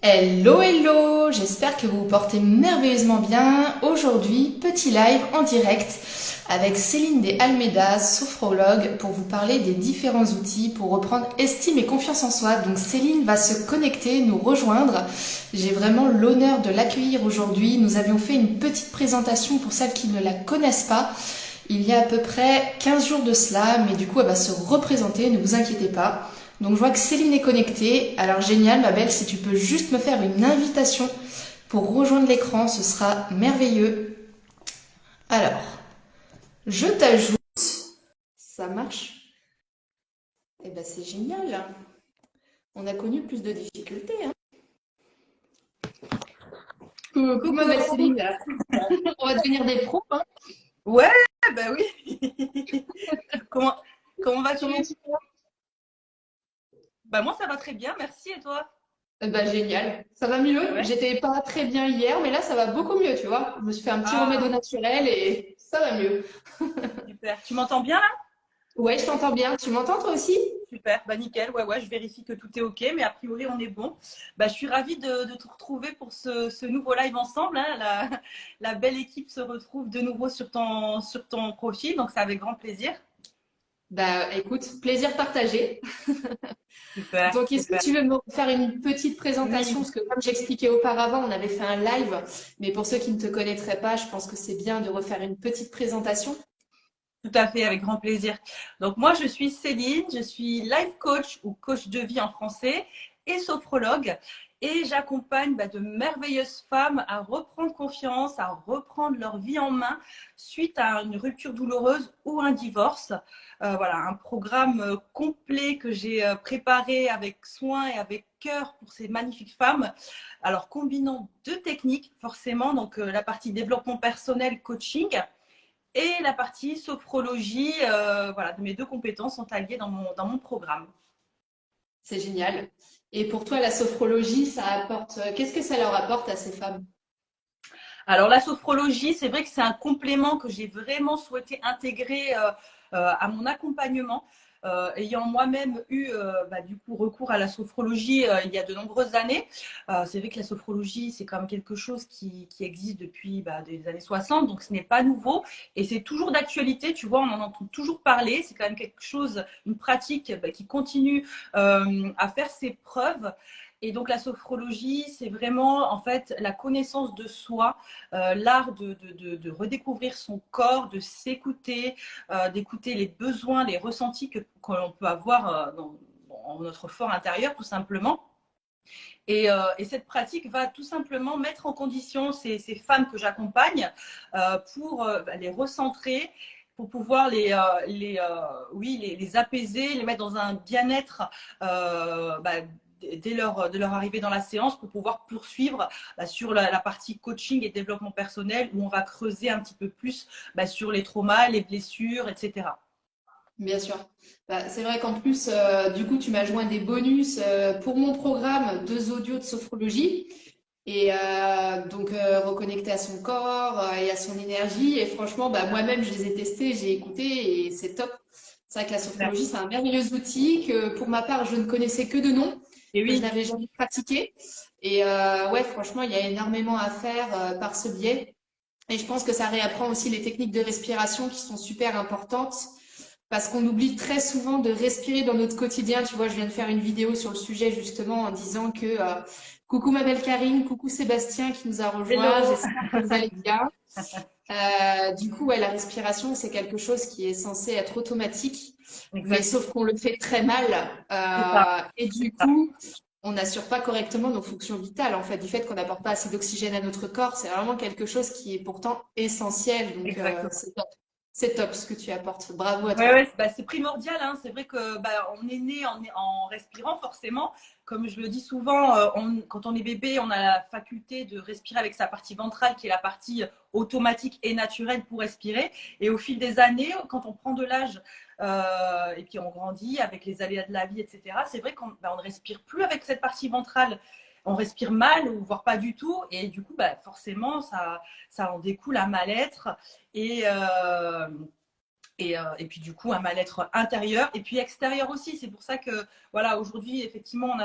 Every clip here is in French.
Hello, hello! J'espère que vous vous portez merveilleusement bien. Aujourd'hui, petit live en direct avec Céline des Almeida, sophrologue, pour vous parler des différents outils pour reprendre estime et confiance en soi. Donc Céline va se connecter, nous rejoindre. J'ai vraiment l'honneur de l'accueillir aujourd'hui. Nous avions fait une petite présentation pour celles qui ne la connaissent pas. Il y a à peu près 15 jours de cela, mais du coup elle va se représenter, ne vous inquiétez pas. Donc je vois que Céline est connectée. Alors génial, ma belle, si tu peux juste me faire une invitation pour rejoindre l'écran, ce sera merveilleux. Alors, je t'ajoute. Ça marche? Eh ben c'est génial. On a connu plus de difficultés, hein. Coucou ma Coucou belle Laurie. Céline. On va devenir des pros, hein. Ouais, bah oui. Comment, comment Comment vas-tu? tu vas? Bah moi ça va très bien, merci et toi? Eh ben génial. Ça va mieux. Ouais. J'étais pas très bien hier, mais là ça va beaucoup mieux, tu vois. Je me suis fait un petit remède au Ah, naturel et ça va mieux. super. Tu m'entends bien là? Ouais, je t'entends bien. Tu m'entends toi aussi? Super, bah nickel, ouais, je vérifie que tout est ok, mais a priori on est bon. Bah, je suis ravie de te retrouver pour ce nouveau live ensemble, hein. La belle équipe se retrouve de nouveau sur ton profil, donc c'est avec grand plaisir. Bah écoute, plaisir partagé. Super, Donc, est-ce que super. tu veux me faire une petite présentation? Oui, Parce que comme j'expliquais auparavant, on avait fait un live, mais pour ceux qui ne te connaîtraient pas, je pense que c'est bien de refaire une petite présentation. tout à fait, avec grand plaisir. Donc moi, je suis Céline, je suis life coach ou coach de vie en français et sophrologue. Et j'accompagne de merveilleuses femmes à reprendre confiance, à reprendre leur vie en main suite à une rupture douloureuse ou un divorce. Voilà, un programme complet que j'ai préparé avec soin et avec cœur pour ces magnifiques femmes. Alors, combinant deux techniques, forcément, donc la partie développement personnel, coaching, et la partie sophrologie, voilà, de mes deux compétences sont alliées dans mon programme. C'est génial. Et pour toi, la sophrologie, ça apporte, qu'est-ce que ça leur apporte à ces femmes? Alors la sophrologie, c'est vrai que c'est un complément que j'ai vraiment souhaité intégrer à mon accompagnement. Ayant moi-même eu du coup recours à la sophrologie il y a de nombreuses années. C'est vrai que la sophrologie, c'est quand même quelque chose qui existe depuis des années 60, donc ce n'est pas nouveau et c'est toujours d'actualité. Tu vois, on en entend toujours parler. C'est quand même quelque chose, une pratique qui continue à faire ses preuves. Et donc la sophrologie, c'est vraiment en fait la connaissance de soi, l'art de redécouvrir son corps, de s'écouter, d'écouter les besoins, les ressentis que l'on peut avoir dans notre fort intérieur, tout simplement. Et cette pratique va tout simplement mettre en condition ces femmes que j'accompagne pour les recentrer, pour pouvoir oui, les apaiser, les mettre dans un bien-être dès leur arrivée dans la séance pour pouvoir poursuivre sur la partie coaching et développement personnel où on va creuser un petit peu plus sur les traumas, les blessures, etc. Bien sûr. Bah, c'est vrai qu'en plus, du coup, tu m'as joint des bonus pour mon programme, deux audios de sophrologie. Et donc reconnecter à son corps et à son énergie. Et franchement, bah, moi-même, je les ai testés, j'ai écouté et c'est top. C'est vrai que la Super. sophrologie, c'est un merveilleux outil que pour ma part, je ne connaissais que de nom, Et que je oui, n'avais jamais pratiqué. Et ouais, franchement, il y a énormément à faire par ce biais. Et je pense que ça réapprend aussi les techniques de respiration qui sont super importantes parce qu'on oublie très souvent de respirer dans notre quotidien. Tu vois, je viens de faire une vidéo sur le sujet justement en disant que coucou ma belle Karine, coucou Sébastien qui nous a rejoint, hello. j'espère que vous allez bien. Du coup, ouais, la respiration, c'est quelque chose qui est censé être automatique, mais Exact, sauf qu'on le fait très mal. c'est ça, Et du c'est ça. coup, on n'assure pas correctement nos fonctions vitales. En fait, du fait qu'on n'apporte pas assez d'oxygène à notre corps, c'est vraiment quelque chose qui est pourtant essentiel. Donc, Exactement. c'est top. C'est top ce que tu apportes. Bravo à Ouais, toi. ouais, c'est primordial, hein. C'est vrai que on est né en respirant forcément. Comme je le dis souvent, quand on est bébé, on a la faculté de respirer avec sa partie ventrale, qui est la partie automatique et naturelle pour respirer. Et au fil des années, quand on prend de l'âge et puis on grandit avec les aléas de la vie, etc., c'est vrai qu'on ne respire plus avec cette partie ventrale. On respire mal ou voire pas du tout. Et du coup, forcément, ça en découle un mal-être. Et, Et puis du coup un mal-être intérieur et puis extérieur aussi. C'est pour ça que voilà, aujourd'hui effectivement on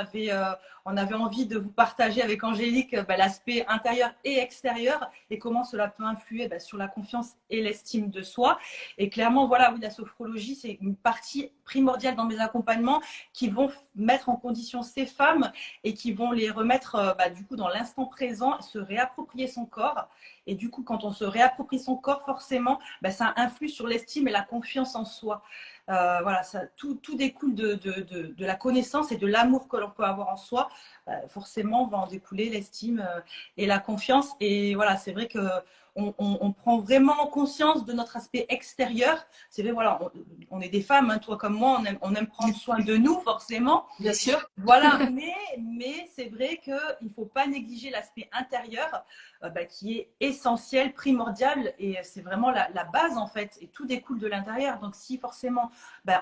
avait envie de vous partager avec Angélique l'aspect intérieur et extérieur et comment cela peut influer sur la confiance et l'estime de soi. Et clairement voilà, oui, la sophrologie c'est une partie primordiale dans mes accompagnements qui vont mettre en condition ces femmes et qui vont les remettre du coup dans l'instant présent, se réapproprier son corps. Et du coup, quand on se réapproprie son corps, forcément, ça influe sur l'estime et la confiance en soi. Voilà, tout découle de la connaissance et de l'amour que l'on peut avoir en soi. Forcément, va en découler l'estime et la confiance. Et voilà, c'est vrai que on prend vraiment conscience de notre aspect extérieur. C'est vrai, voilà, on est des femmes, hein, toi comme moi, on aime prendre soin de nous, forcément. Bien sûr. Voilà, mais c'est vrai qu'il ne faut pas négliger l'aspect intérieur qui est essentiel, primordial, et c'est vraiment la base en fait, et tout découle de l'intérieur. Donc si forcément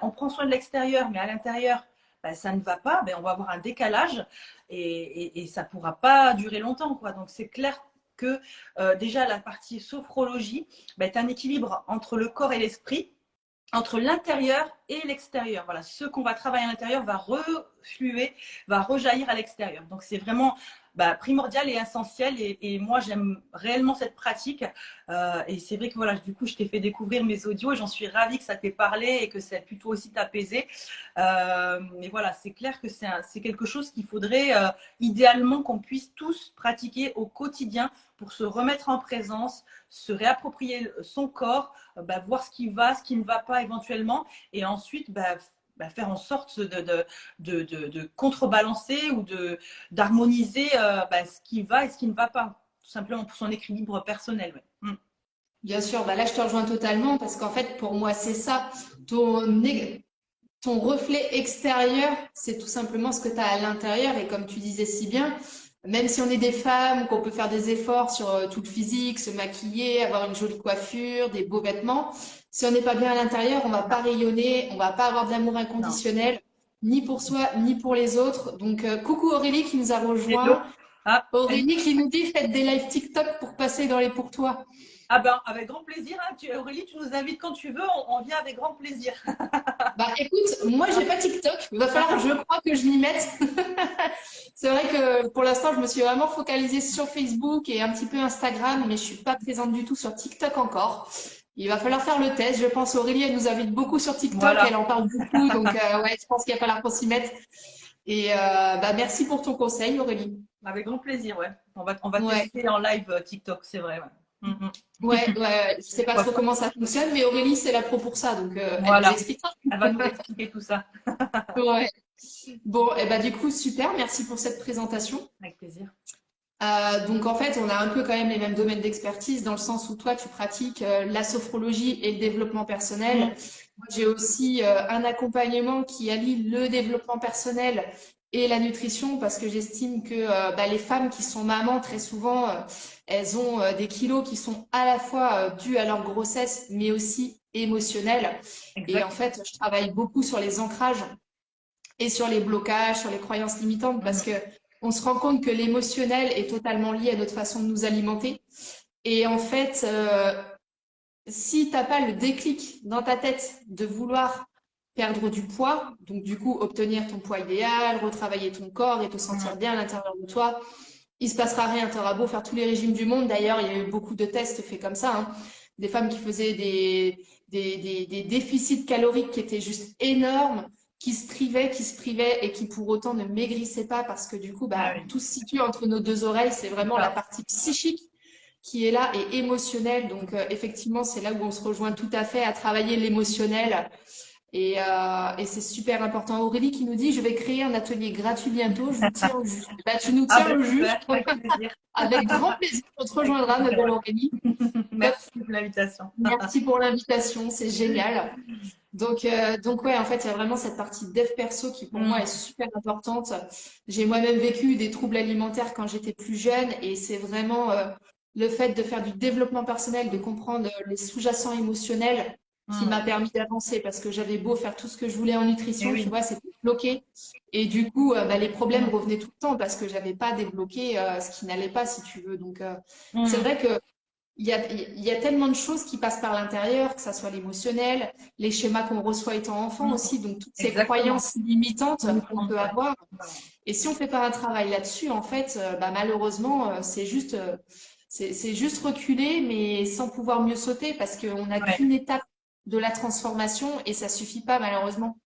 on prend soin de l'extérieur, mais à l'intérieur, ça ne va pas, on va avoir un décalage et ça ne pourra pas durer longtemps, quoi. Donc c'est clair que déjà la partie sophrologie est un équilibre entre le corps et l'esprit, entre l'intérieur et l'extérieur. Voilà, ce qu'on va travailler à l'intérieur va refluer, va rejaillir à l'extérieur. Donc, c'est vraiment primordial et essentiel. Et moi, j'aime réellement cette pratique. Et c'est vrai que voilà, du coup, je t'ai fait découvrir mes audios et j'en suis ravie que ça t'ait parlé et que ça ait plutôt aussi t'apaiser. Mais voilà, c'est clair que c'est quelque chose qu'il faudrait idéalement qu'on puisse tous pratiquer au quotidien pour se remettre en présence, se réapproprier son corps, voir ce qui va, ce qui ne va pas éventuellement, et ensuite faire en sorte de contrebalancer ou d'harmoniser ce qui va et ce qui ne va pas, tout simplement pour son équilibre personnel. Ouais. Bien sûr, là je te rejoins totalement parce qu'en fait pour moi c'est ça, ton, ton reflet extérieur, c'est tout simplement ce que tu as à l'intérieur et comme tu disais si bien, même si on est des femmes, qu'on peut faire des efforts sur tout le physique, se maquiller, avoir une jolie coiffure, des beaux vêtements, si on n'est pas bien à l'intérieur, on va pas rayonner, on va pas avoir de l'amour Non. inconditionnel, ni pour soi, ni pour les autres. Donc coucou Aurélie qui nous a Hello. rejoint. Ah, Aurélie qui nous dit faites des live TikTok pour passer dans les pour toi. avec grand plaisir. Hein. Aurélie, tu nous invites quand tu veux, on vient avec grand plaisir. Bah écoute, moi j'ai pas TikTok, il va falloir, je crois que je m'y mette. C'est vrai que pour l'instant, je me suis vraiment focalisée sur Facebook et un petit peu Instagram, mais je suis pas présente du tout sur TikTok encore. Il va falloir faire le test. Je pense Aurélie, elle nous invite beaucoup sur TikTok, elle Voilà, en parle beaucoup, donc ouais, je pense qu'il va falloir qu'on s'y mette. Et merci pour ton conseil, Aurélie. avec grand plaisir, ouais. On va Ouais, tester en live TikTok, c'est vrai. Ouais. ouais, je sais pas Pourquoi trop pas. comment ça fonctionne, mais Aurélie, c'est la pro pour ça, donc elle nous Voilà, expliquera. elle va nous expliquer tout ça. Ouais. Bon, et bah du coup, super, merci pour cette présentation. Avec plaisir. Donc en fait, on a un peu quand même les mêmes domaines d'expertise dans le sens où toi, tu pratiques la sophrologie et le développement personnel. Mm. Moi, j'ai aussi un accompagnement qui allie le développement personnel et la nutrition parce que j'estime que les femmes qui sont mamans, très souvent, elles ont des kilos qui sont à la fois dus à leur grossesse, mais aussi émotionnels. Et en Exact. fait, je travaille beaucoup sur les ancrages et sur les blocages, sur les croyances limitantes, parce que Mm. on se rend compte que l'émotionnel est totalement lié à notre façon de nous alimenter. Et en fait, si t'as pas le déclic dans ta tête de vouloir perdre du poids, donc du coup obtenir ton poids idéal, retravailler ton corps et te sentir Mm. bien à l'intérieur de toi, il se passera rien. T'auras beau faire tous les régimes du monde. D'ailleurs, il y a eu beaucoup de tests faits comme ça, hein. Des femmes qui faisaient des déficits caloriques qui étaient juste énormes, qui se privaient et qui pour autant ne maigrissaient pas parce que du coup, Ah oui, tout se situe entre nos deux oreilles. C'est c'est vraiment la ça. partie psychique qui est là et émotionnelle. Donc, effectivement, c'est là où on se rejoint tout à fait à travailler l'émotionnel. Et c'est super important. Aurélie qui nous dit, je vais créer un atelier gratuit bientôt, je vous tiens au jus. Bah, tu nous Ah tiens ben au jus. super, avec plaisir. Avec grand plaisir, on te Avec rejoindra, ma plaisir, belle ouais. Aurélie. Top. Merci pour l'invitation. Merci pour l'invitation, c'est génial. Donc ouais, en fait, il y a vraiment cette partie dev perso qui pour moi est Mm. super importante. J'ai moi-même vécu des troubles alimentaires quand j'étais plus jeune et c'est vraiment le fait de faire du développement personnel, de comprendre les sous-jacents émotionnels qui Mm. m'a permis d'avancer parce que j'avais beau faire tout ce que je voulais en Et nutrition, tu oui. vois, c'était bloqué. Et du coup, les problèmes Mm. revenaient tout le temps parce que j'avais pas débloqué ce qui n'allait pas, si tu veux. Donc, c'est Mm. vrai que il y a tellement de choses qui passent par l'intérieur, que ça soit l'émotionnel, les schémas qu'on reçoit étant enfant Mm. aussi, donc toutes ces Exactement. croyances limitantes qu'on peut Ouais. avoir. Voilà. Et si on fait pas un travail là-dessus, en fait, bah, malheureusement, c'est juste reculer, mais sans pouvoir mieux sauter, parce qu'on n'a Ouais. qu'une étape de la transformation et ça suffit pas, malheureusement.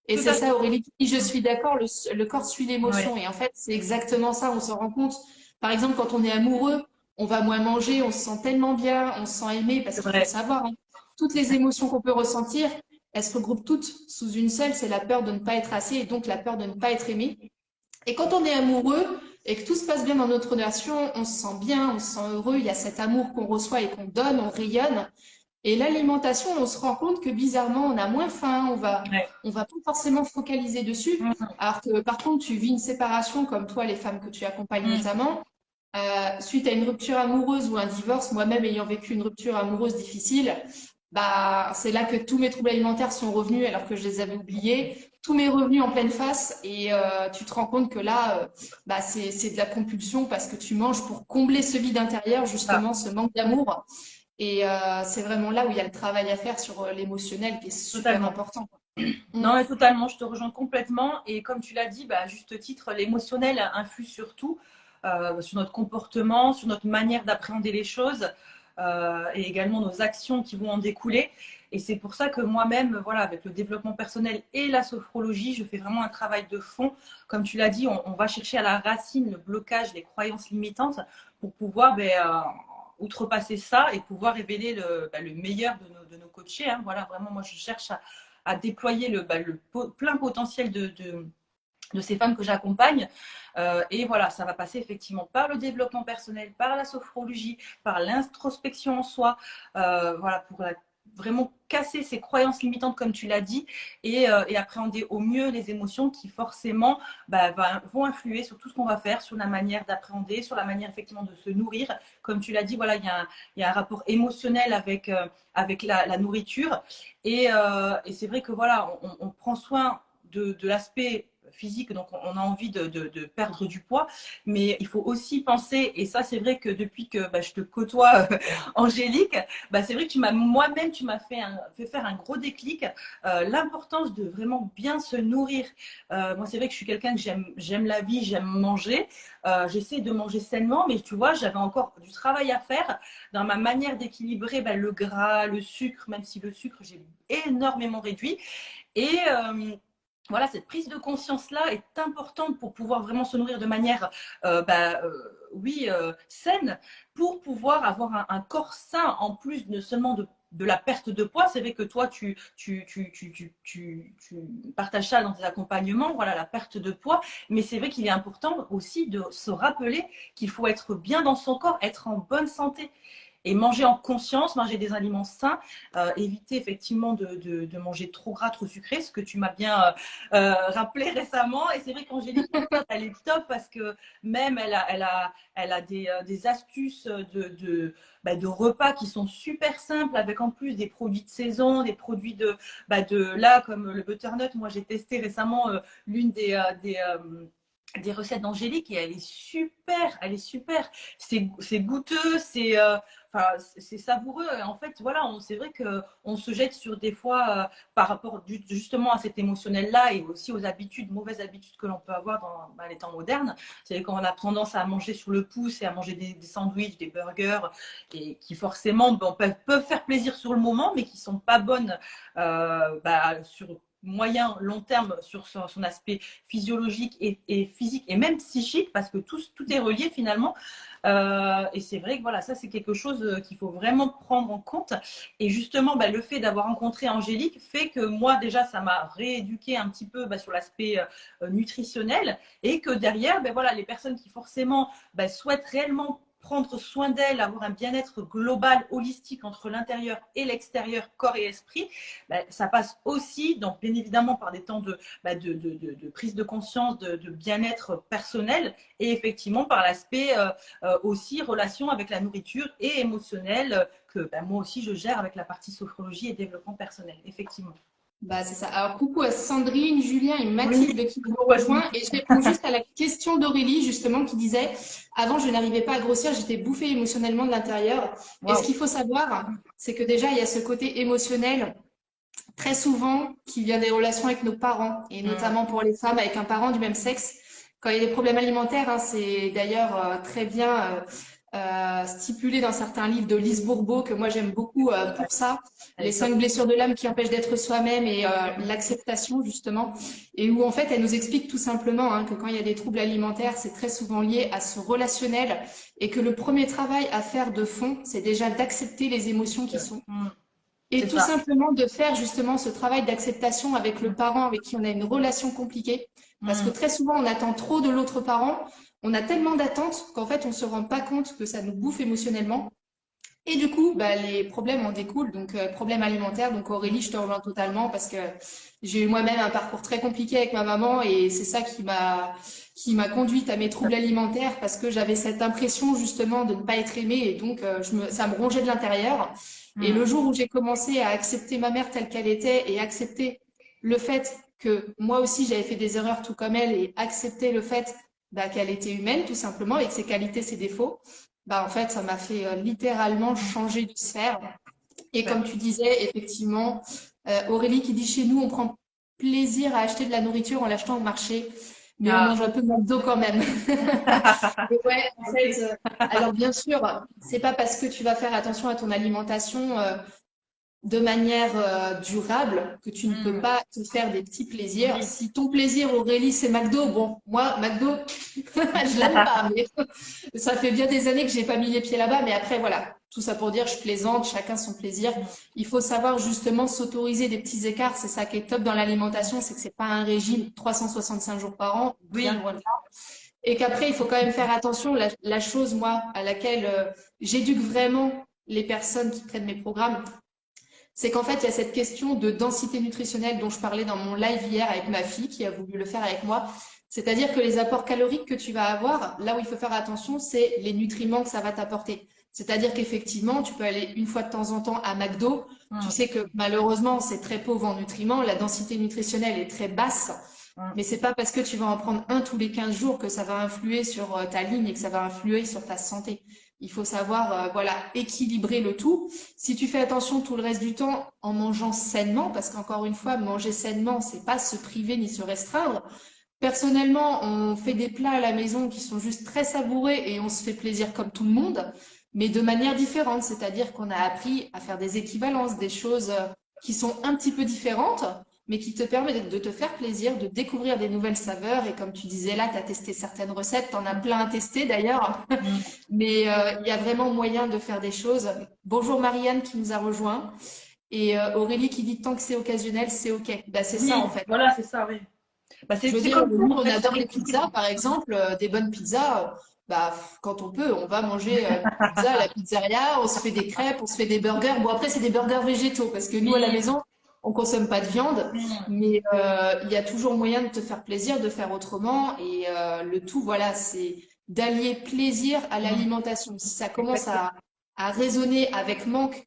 Et Tout c'est à fait. ça, Aurélie, qui dit, je Mm. suis d'accord, le corps suit l'émotion. Ouais. Et en fait, c'est exactement ça, on s'en rend compte. Par exemple, quand on est amoureux, on va moins manger, on se sent tellement bien, on se sent aimé, parce C'est qu'il faut vrai. savoir, hein, toutes les émotions qu'on peut ressentir, elles se regroupent toutes sous une seule, c'est la peur de ne pas être assez et donc la peur de ne pas être aimé. Et quand on est amoureux et que tout se passe bien dans notre relation, on se sent bien, on se sent heureux, il y a cet amour qu'on reçoit et qu'on donne, on rayonne. Et l'alimentation, on se rend compte que bizarrement, on a moins faim, Ouais. on va pas forcément focaliser dessus. Mm. Alors que par contre, tu vis une séparation comme toi, les femmes que tu accompagnes Mm. notamment, suite à une rupture amoureuse ou un divorce, moi-même ayant vécu une rupture amoureuse difficile, bah, c'est là que tous mes troubles alimentaires sont revenus alors que je les avais oubliés, tous mes revenus en pleine face et tu te rends compte que là, bah, c'est de la compulsion parce que tu manges pour combler ce vide intérieur, Ça. justement, ce manque d'amour. Et c'est vraiment là où il y a le travail à faire sur l'émotionnel qui est super Totalement. important. Mm. Non, mais totalement, je te rejoins complètement. Et comme tu l'as dit, bah, à juste titre, l'émotionnel influe sur tout, sur notre comportement, sur notre manière d'appréhender les choses, et également nos actions qui vont en découler. Et c'est pour ça que moi-même, voilà, avec le développement personnel et la sophrologie, je fais vraiment un travail de fond. Comme tu l'as dit, on va chercher à la racine le blocage, les croyances limitantes pour pouvoir outrepasser ça et pouvoir révéler le meilleur de nos coachés. Hein. Voilà, vraiment, moi, je cherche à déployer le plein potentiel de ces femmes que j'accompagne. Et voilà, ça va passer effectivement par le développement personnel, par la sophrologie, par l'introspection en soi, voilà, pour vraiment casser ces croyances limitantes, comme tu l'as dit, et appréhender au mieux les émotions qui forcément vont influer sur tout ce qu'on va faire, sur la manière d'appréhender, sur la manière effectivement de se nourrir. Comme tu l'as dit, voilà, il y a un rapport émotionnel avec la nourriture. Et c'est vrai que voilà, on prend soin de l'aspect physique, donc on a envie de perdre du poids, mais il faut aussi penser, et ça c'est vrai que depuis que je te côtoie, Angélique, c'est vrai que moi-même tu m'as fait faire un gros déclic, l'importance de vraiment bien se nourrir. Moi c'est vrai que je suis quelqu'un que j'aime la vie, j'aime manger, j'essaie de manger sainement, mais tu vois, j'avais encore du travail à faire dans ma manière d'équilibrer le gras, le sucre, même si le sucre j'ai énormément réduit. Et voilà, cette prise de conscience-là est importante pour pouvoir vraiment se nourrir de manière, oui, saine, pour pouvoir avoir un corps sain, en plus de seulement de la perte de poids. C'est vrai que toi, tu partages ça dans tes accompagnements, voilà, la perte de poids. Mais c'est vrai qu'il est important aussi de se rappeler qu'il faut être bien dans son corps, être en bonne santé. Et manger en conscience, manger des aliments sains, éviter effectivement de manger trop gras, trop sucré, ce que tu m'as bien rappelé récemment. Et c'est vrai qu'Angélique, elle est top parce que même elle a des astuces de repas qui sont super simples, avec en plus des produits de saison, des produits là, comme le butternut. Moi, j'ai testé récemment l'une des recettes d'Angélique et elle est super, elle est super. C'est goûteux, c'est savoureux. Et en fait, voilà, c'est vrai qu'on se jette sur des fois par rapport justement à cet émotionnel-là et aussi aux habitudes, mauvaises habitudes que l'on peut avoir dans les temps modernes. C'est qu'on a tendance à manger sur le pouce et à manger des sandwichs, des burgers, et qui forcément peuvent faire plaisir sur le moment, mais qui sont pas bonnes sur moyen, long terme, sur son aspect physiologique et physique et même psychique, parce que tout est relié finalement. Et c'est vrai que voilà, ça c'est quelque chose qu'il faut vraiment prendre en compte. Et justement, le fait d'avoir rencontré Angélique fait que moi déjà, ça m'a rééduqué un petit peu sur l'aspect nutritionnel, et que derrière, voilà, les personnes qui forcément souhaitent réellement prendre soin d'elle, avoir un bien-être global, holistique entre l'intérieur et l'extérieur, corps et esprit, ça passe aussi, donc bien évidemment, par des temps de prise de conscience, de bien-être personnel, et effectivement par l'aspect aussi relation avec la nourriture et émotionnelle que moi aussi je gère avec la partie sophrologie et développement personnel, effectivement. Bah, c'est ça. Alors, coucou à Sandrine, Julien et Oui, Mathilde qui nous ont bonjour rejoints. Et je réponds juste à la question d'Aurélie, justement, qui disait, avant, je n'arrivais pas à grossir, j'étais bouffée émotionnellement de l'intérieur. Et ce Waouh. qu'il faut savoir, c'est que déjà, il y a ce côté émotionnel, très souvent, qui vient des relations avec nos parents, et Hmm. notamment pour les femmes avec un parent du même sexe. Quand il y a des problèmes alimentaires, hein, c'est d'ailleurs très bien stipulé dans certains livres de Lise Bourbeau, que moi j'aime beaucoup pour ça, Elle les est top. 5 blessures de l'âme qui empêchent d'être soi-même et l'acceptation justement, et où en fait elle nous explique tout simplement hein, que quand il y a des troubles alimentaires, c'est très souvent lié à ce relationnel, et que le premier travail à faire de fond, c'est déjà d'accepter les émotions qui sont Hmm. et C'est tout ça. simplement de faire justement ce travail d'acceptation avec le parent avec qui on a une relation compliquée. Parce que Hmm. très souvent, on attend trop de l'autre parent. On a tellement d'attentes qu'en fait, on se rend pas compte que ça nous bouffe émotionnellement. Et du coup, bah, les problèmes en découlent. Donc, problèmes alimentaires. Donc, Aurélie, je te rejoins totalement parce que j'ai eu moi-même un parcours très compliqué avec ma maman et c'est ça qui m'a conduite à mes troubles alimentaires parce que j'avais cette impression justement de ne pas être aimée et donc ça me rongeait de l'intérieur. Et Hmm. le jour où j'ai commencé à accepter ma mère telle qu'elle était et accepter le fait que moi aussi j'avais fait des erreurs tout comme elle et accepter le fait bah, qu'elle était humaine tout simplement avec ses qualités, ses défauts, bah en fait ça m'a fait littéralement changer de sphère. Et Super. comme tu disais, effectivement, Aurélie qui dit chez nous, on prend plaisir à acheter de la nourriture en l'achetant au marché, mais on Ah. mange un peu moins d'eau quand même. Et ouais, en fait, Ok. alors bien sûr, c'est pas parce que tu vas faire attention à ton alimentation de manière durable que tu ne peux Hmm. pas te faire des petits plaisirs. Oui. Si ton plaisir, Aurélie, c'est McDo, bon, moi, McDo, je l'aime pas, mais ça fait bien des années que j'ai pas mis les pieds là-bas. Mais après, voilà, tout ça pour dire, je plaisante, chacun son plaisir. Il faut savoir justement s'autoriser des petits écarts. C'est ça qui est top dans l'alimentation, c'est que c'est pas un régime 365 jours par an, bien Oui. loin de là. Et qu'après, il faut quand même faire attention. La chose, moi, à laquelle j'éduque vraiment les personnes qui prennent mes programmes, c'est qu'en fait, il y a cette question de densité nutritionnelle dont je parlais dans mon live hier avec ma fille qui a voulu le faire avec moi. C'est-à-dire que les apports caloriques que tu vas avoir, là où il faut faire attention, c'est les nutriments que ça va t'apporter. C'est-à-dire qu'effectivement, tu peux aller une fois de temps en temps à McDo. Tu Hmm. sais que malheureusement, c'est très pauvre en nutriments. La densité nutritionnelle est très basse. Hmm. Mais c'est pas parce que tu vas en prendre un tous les 15 jours que ça va influer sur ta ligne et que ça va influer sur ta santé. Il faut savoir, voilà, équilibrer le tout. Si tu fais attention tout le reste du temps en mangeant sainement, parce qu'encore une fois, manger sainement, c'est pas se priver ni se restreindre. Personnellement, on fait des plats à la maison qui sont juste très savoureux et on se fait plaisir comme tout le monde, mais de manière différente. C'est-à-dire qu'on a appris à faire des équivalences, des choses qui sont un petit peu différentes, mais qui te permettent de te faire plaisir, de découvrir des nouvelles saveurs. Et comme tu disais là, tu as testé certaines recettes, tu en as plein à tester d'ailleurs. Hmm. Mais il y a vraiment moyen de faire des choses. Bonjour Marianne qui nous a rejoint. Et Aurélie qui dit tant que c'est occasionnel, c'est OK. Bah, c'est ça Oui, en fait. voilà, c'est ça, oui. Bah, Je veux c'est dire, comme tout, nous, en on fait, ça adore les découle. pizzas, par exemple, des bonnes pizzas. Bah, quand on peut, on va manger une pizza à la pizzeria, on se fait des crêpes, on se fait des burgers. Bon, après, c'est des burgers végétaux, parce que nous, à la Oui. maison, on consomme pas de viande, Hmm. mais il y a toujours moyen de te faire plaisir, de faire autrement. Et le tout, voilà, c'est d'allier plaisir à Hmm. l'alimentation. Si ça commence Exactement. à résonner avec manque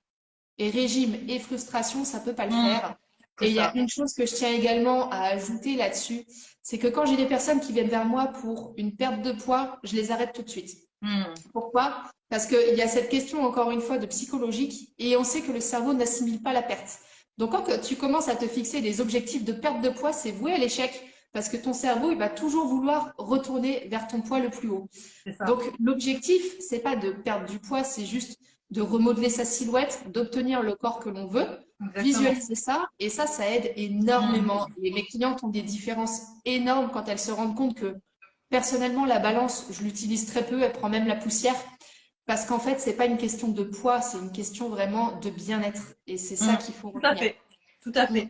et régime et frustration, ça peut pas le Hmm. faire. C'est Et il y a ça. une chose que je tiens également à ajouter là-dessus, c'est que quand j'ai des personnes qui viennent vers moi pour une perte de poids, je les arrête tout de suite. Hmm. Pourquoi? Parce qu'il y a cette question, encore une fois, de psychologique, et on sait que le cerveau n'assimile pas la perte. Donc quand tu commences à te fixer des objectifs de perte de poids, c'est voué à l'échec, parce que ton cerveau, il va toujours vouloir retourner vers ton poids le plus haut. C'est ça. Donc l'objectif, c'est pas de perdre du poids, c'est juste de remodeler sa silhouette, d'obtenir le corps que l'on veut, Exactement. visualiser ça, et ça aide Hmm. énormément. Et mes clientes ont des différences énormes quand elles se rendent compte que personnellement, la balance, je l'utilise très peu, elle prend même la poussière, parce qu'en fait, c'est pas une question de poids, c'est une question vraiment de bien-être. Et c'est ça Mm. qu'il faut Tout à retenir. fait, tout à Mm. fait.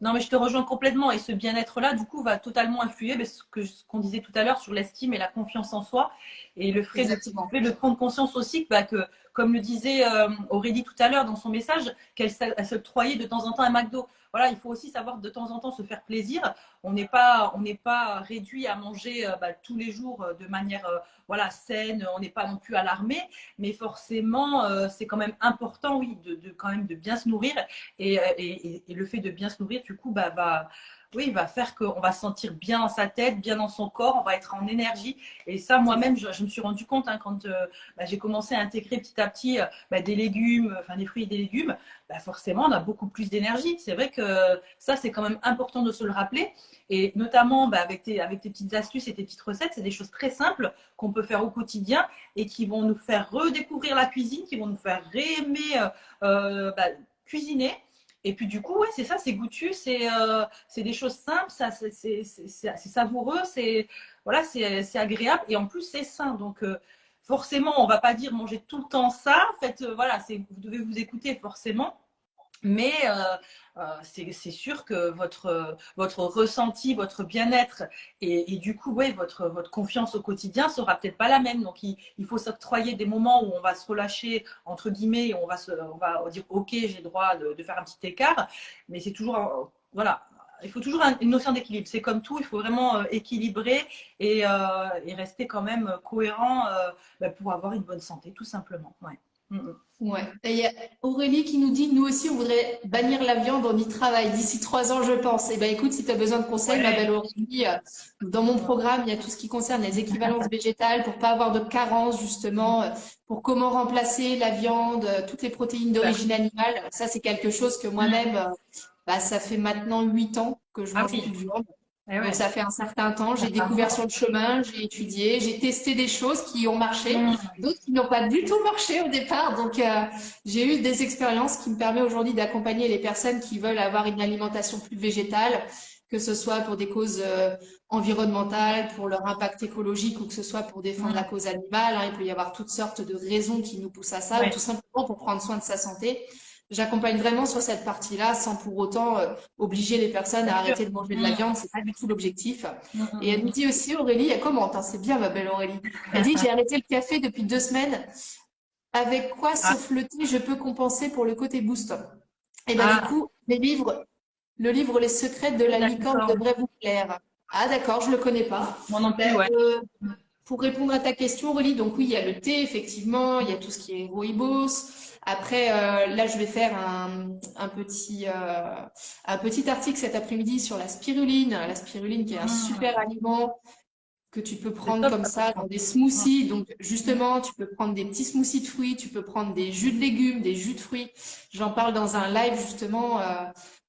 Non, mais je te rejoins complètement. Et ce bien-être-là, du coup, va totalement influer ce qu'on disait tout à l'heure sur l'estime et la confiance en soi. Et Exactement. le fait de prendre conscience aussi que, bah, que comme le disait Aurélie tout à l'heure dans son message, elle s'octroyait de temps en temps un McDo. voilà, il faut aussi savoir de temps en temps se faire plaisir. On n'est pas réduit à manger tous les jours de manière voilà, saine, on n'est pas non plus alarmé, mais forcément, c'est quand même important, oui, quand même de bien se nourrir. Et le fait de bien se nourrir, du coup, oui, va faire qu'on va se sentir bien dans sa tête, bien dans son corps, on va être en énergie. Et ça, moi-même, je me suis rendu compte quand j'ai commencé à intégrer petit à petit des légumes, enfin des fruits et des légumes, forcément, on a beaucoup plus d'énergie. C'est vrai que ça, c'est quand même important de se le rappeler. Et notamment avec tes petites astuces et tes petites recettes, c'est des choses très simples qu'on peut faire au quotidien et qui vont nous faire redécouvrir la cuisine, qui vont nous faire réaimer cuisiner. Et puis du coup, ouais, c'est ça, c'est goûtu, c'est des choses simples, ça, c'est savoureux, voilà, c'est agréable et en plus c'est sain. Donc forcément, on va pas dire manger tout le temps ça. En fait, voilà, vous devez vous écouter forcément. Mais c'est sûr que votre ressenti, votre bien-être et du coup, ouais, votre confiance au quotidien sera peut-être pas la même. Donc, il faut s'octroyer des moments où on va se relâcher, entre guillemets, et on va dire, OK, j'ai le droit de faire un petit écart. Mais c'est toujours, voilà, il faut toujours une notion d'équilibre. C'est comme tout, il faut vraiment équilibrer et rester quand même cohérent pour avoir une bonne santé, tout simplement. Ouais. Ouais. Et il y a Aurélie qui nous dit, nous aussi, on voudrait bannir la viande, on y travaille d'ici 3 ans, je pense. Eh ben, écoute, si tu as besoin de conseils, ma Ouais. belle Aurélie, dans mon programme, il y a tout ce qui concerne les équivalences végétales pour pas avoir de carence, justement, pour comment remplacer la viande, toutes les protéines Super. d'origine animale. Ça, c'est quelque chose que moi-même, ça fait maintenant 8 ans que je Ah mange oui. plus de viande. Eh Donc ouais. ça fait un certain temps, j'ai découvert sur le chemin, j'ai étudié, j'ai testé des choses qui ont marché, d'autres qui n'ont pas du tout marché au départ. Donc j'ai eu des expériences qui me permettent aujourd'hui d'accompagner les personnes qui veulent avoir une alimentation plus végétale, que ce soit pour des causes environnementales, pour leur impact écologique ou que ce soit pour défendre la cause animale. Hein. Il peut y avoir toutes sortes de raisons qui nous poussent à ça, ou Ouais. tout simplement pour prendre soin de sa santé. J'accompagne vraiment sur cette partie-là sans pour autant obliger les personnes à Bien sûr. arrêter de manger de la viande, c'est pas du tout l'objectif. Et elle nous Mm. dit aussi, Aurélie, elle commente, hein, c'est bien ma belle Aurélie. Elle dit, j'ai arrêté le café depuis 2 semaines. Avec quoi, Ah, sauf le thé, je peux compenser pour le côté boost? Et ben du ah, coup, le livre Les secrets de la la licorne licorne. devrait vous plaire. Ah d'accord, je le connais pas. Moi non plus, Ben, ouais. pour répondre à ta question, Aurélie, donc oui, il y a le thé, effectivement, il y a tout ce qui est rooibos. Après, là, je vais faire un petit article cet après-midi sur la spiruline qui est un super Mm. aliment que tu peux C'est prendre top comme ça, par ça dans contre. des Mm. smoothies. Donc, justement, tu peux prendre des petits smoothies de fruits, tu peux prendre des jus de légumes, des jus de fruits. J'en parle dans un live, justement,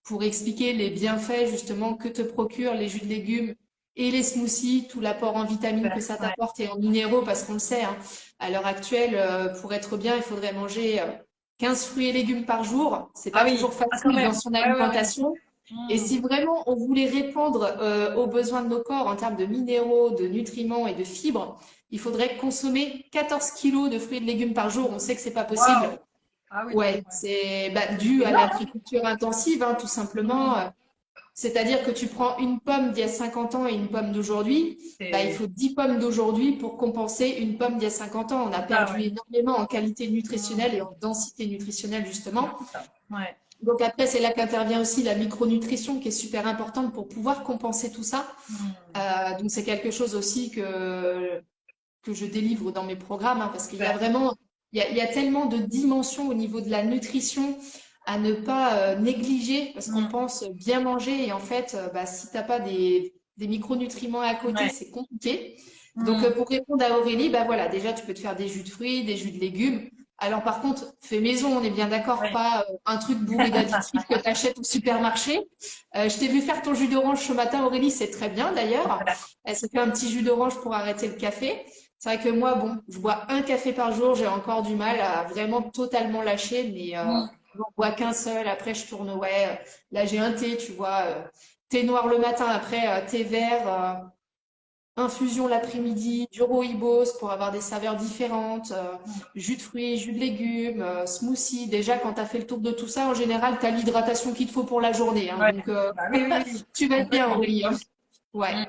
pour expliquer les bienfaits, justement, que te procurent les jus de légumes et les smoothies, tout l'apport en vitamines que Super. ça Ouais. t'apporte et en minéraux, parce qu'on le sait, hein, à l'heure actuelle, pour être bien, il faudrait manger 15 fruits et légumes par jour. C'est Ah pas oui, toujours ah, quand facile dans même. son Ouais, ouais, ouais. alimentation. Et Mm. si vraiment on voulait répondre aux besoins de nos corps en termes de minéraux, de nutriments et de fibres, il faudrait consommer 14 kilos de fruits et de légumes par jour. On sait que c'est pas possible. Waouh. Ah oui, Ouais, ouais. c'est C'est dû à énorme, hein. l'agriculture intensive, hein, tout simplement. C'est-à-dire que tu prends une pomme d'il y a 50 ans et une pomme d'aujourd'hui, il C'est faut 10 pommes d'aujourd'hui pour compenser une pomme d'il y a 50 ans. On a ça, perdu ouais. énormément en qualité nutritionnelle Mm. et en densité nutritionnelle, C'est justement. fou, ça. Ouais. Donc après, c'est là qu'intervient aussi la micronutrition qui est super importante pour pouvoir compenser tout ça. Mm. Donc c'est quelque chose aussi que je délivre dans mes programmes, hein, parce qu'il y a Super. vraiment, il y a tellement de dimensions au niveau de la nutrition à ne pas négliger, parce qu'on Mm. pense bien manger et en fait, si t'as pas des micronutriments à côté, Ouais. c'est compliqué. Donc Mm. pour répondre à Aurélie, bah voilà, déjà tu peux te faire des jus de fruits, des jus de légumes. Alors par contre, fais maison, on est bien d'accord, Ouais. pas un truc bourré d'additifs que tu achètes au supermarché. Je t'ai vu faire ton jus d'orange ce matin, Aurélie, c'est très bien d'ailleurs. Voilà. Elle s'est fait un petit jus d'orange pour arrêter le café. C'est vrai que moi, bon, je bois un café par jour, j'ai encore du mal à vraiment totalement lâcher, mais Mm. j'en bois qu'un seul. Après, je tourne, ouais. Là, j'ai un thé, tu vois, thé noir le matin, après thé vert, infusion l'après-midi, du rooibos pour avoir des saveurs différentes, jus de fruits, jus de légumes, smoothie. Déjà, quand tu as fait le tour de tout ça, en général, tu as l'hydratation qu'il te faut pour la journée. Hein, Ouais. donc, Bah oui, oui, oui. tu vas être bien, Complètement. Aurélie. Hein. Ouais. Mm.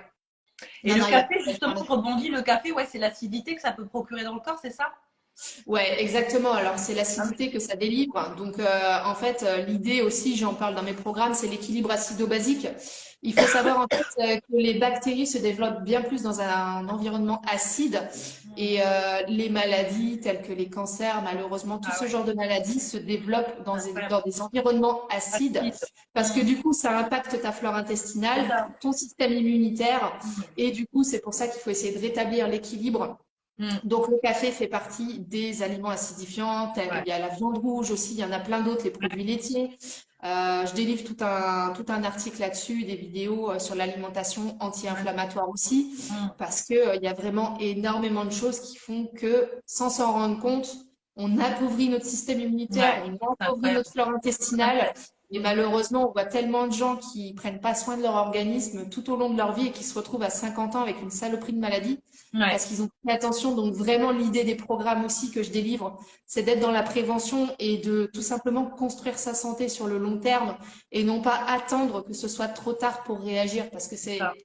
Et Non, le non, il y a café, complètement justement, raison. je rebondis, le café, ouais, c'est l'acidité que ça peut procurer dans le corps, c'est ça? Ouais, exactement. Alors, c'est l'acidité que ça délivre. Donc, en fait, l'idée aussi, j'en parle dans mes programmes, c'est l'équilibre acido-basique. Il faut savoir, en fait, que les bactéries se développent bien plus dans un environnement acide. Et les maladies telles que les cancers, malheureusement, tout Ah ce ouais, genre de maladies se développent incroyable. dans des environnements acides Acide. parce que du coup, ça impacte ta flore C'est intestinale, ça. ton système immunitaire. Mm. Et du coup, c'est pour ça qu'il faut essayer de rétablir l'équilibre. Mm. Donc, le café fait partie des aliments acidifiants. Il Ouais. y a la viande rouge aussi, il y en a plein d'autres, les produits laitiers. Je délivre tout un article là-dessus, des vidéos sur l'alimentation anti-inflammatoire aussi, Mm. parce que, il y a vraiment énormément de choses qui font que, sans s'en rendre compte, on appauvrit notre système immunitaire, Ouais, on c'est appauvrit incroyable. notre flore intestinale. Et Mm. malheureusement, on voit tellement de gens qui prennent pas soin de leur organisme tout au long de leur vie et qui se retrouvent à 50 ans avec une saloperie de maladie Ouais, parce qu'ils ont fait attention. Donc vraiment, l'idée des programmes aussi que je délivre, c'est d'être dans la prévention et de tout simplement construire sa santé sur le long terme et non pas attendre que ce soit trop tard pour réagir parce que c'est ça. c'est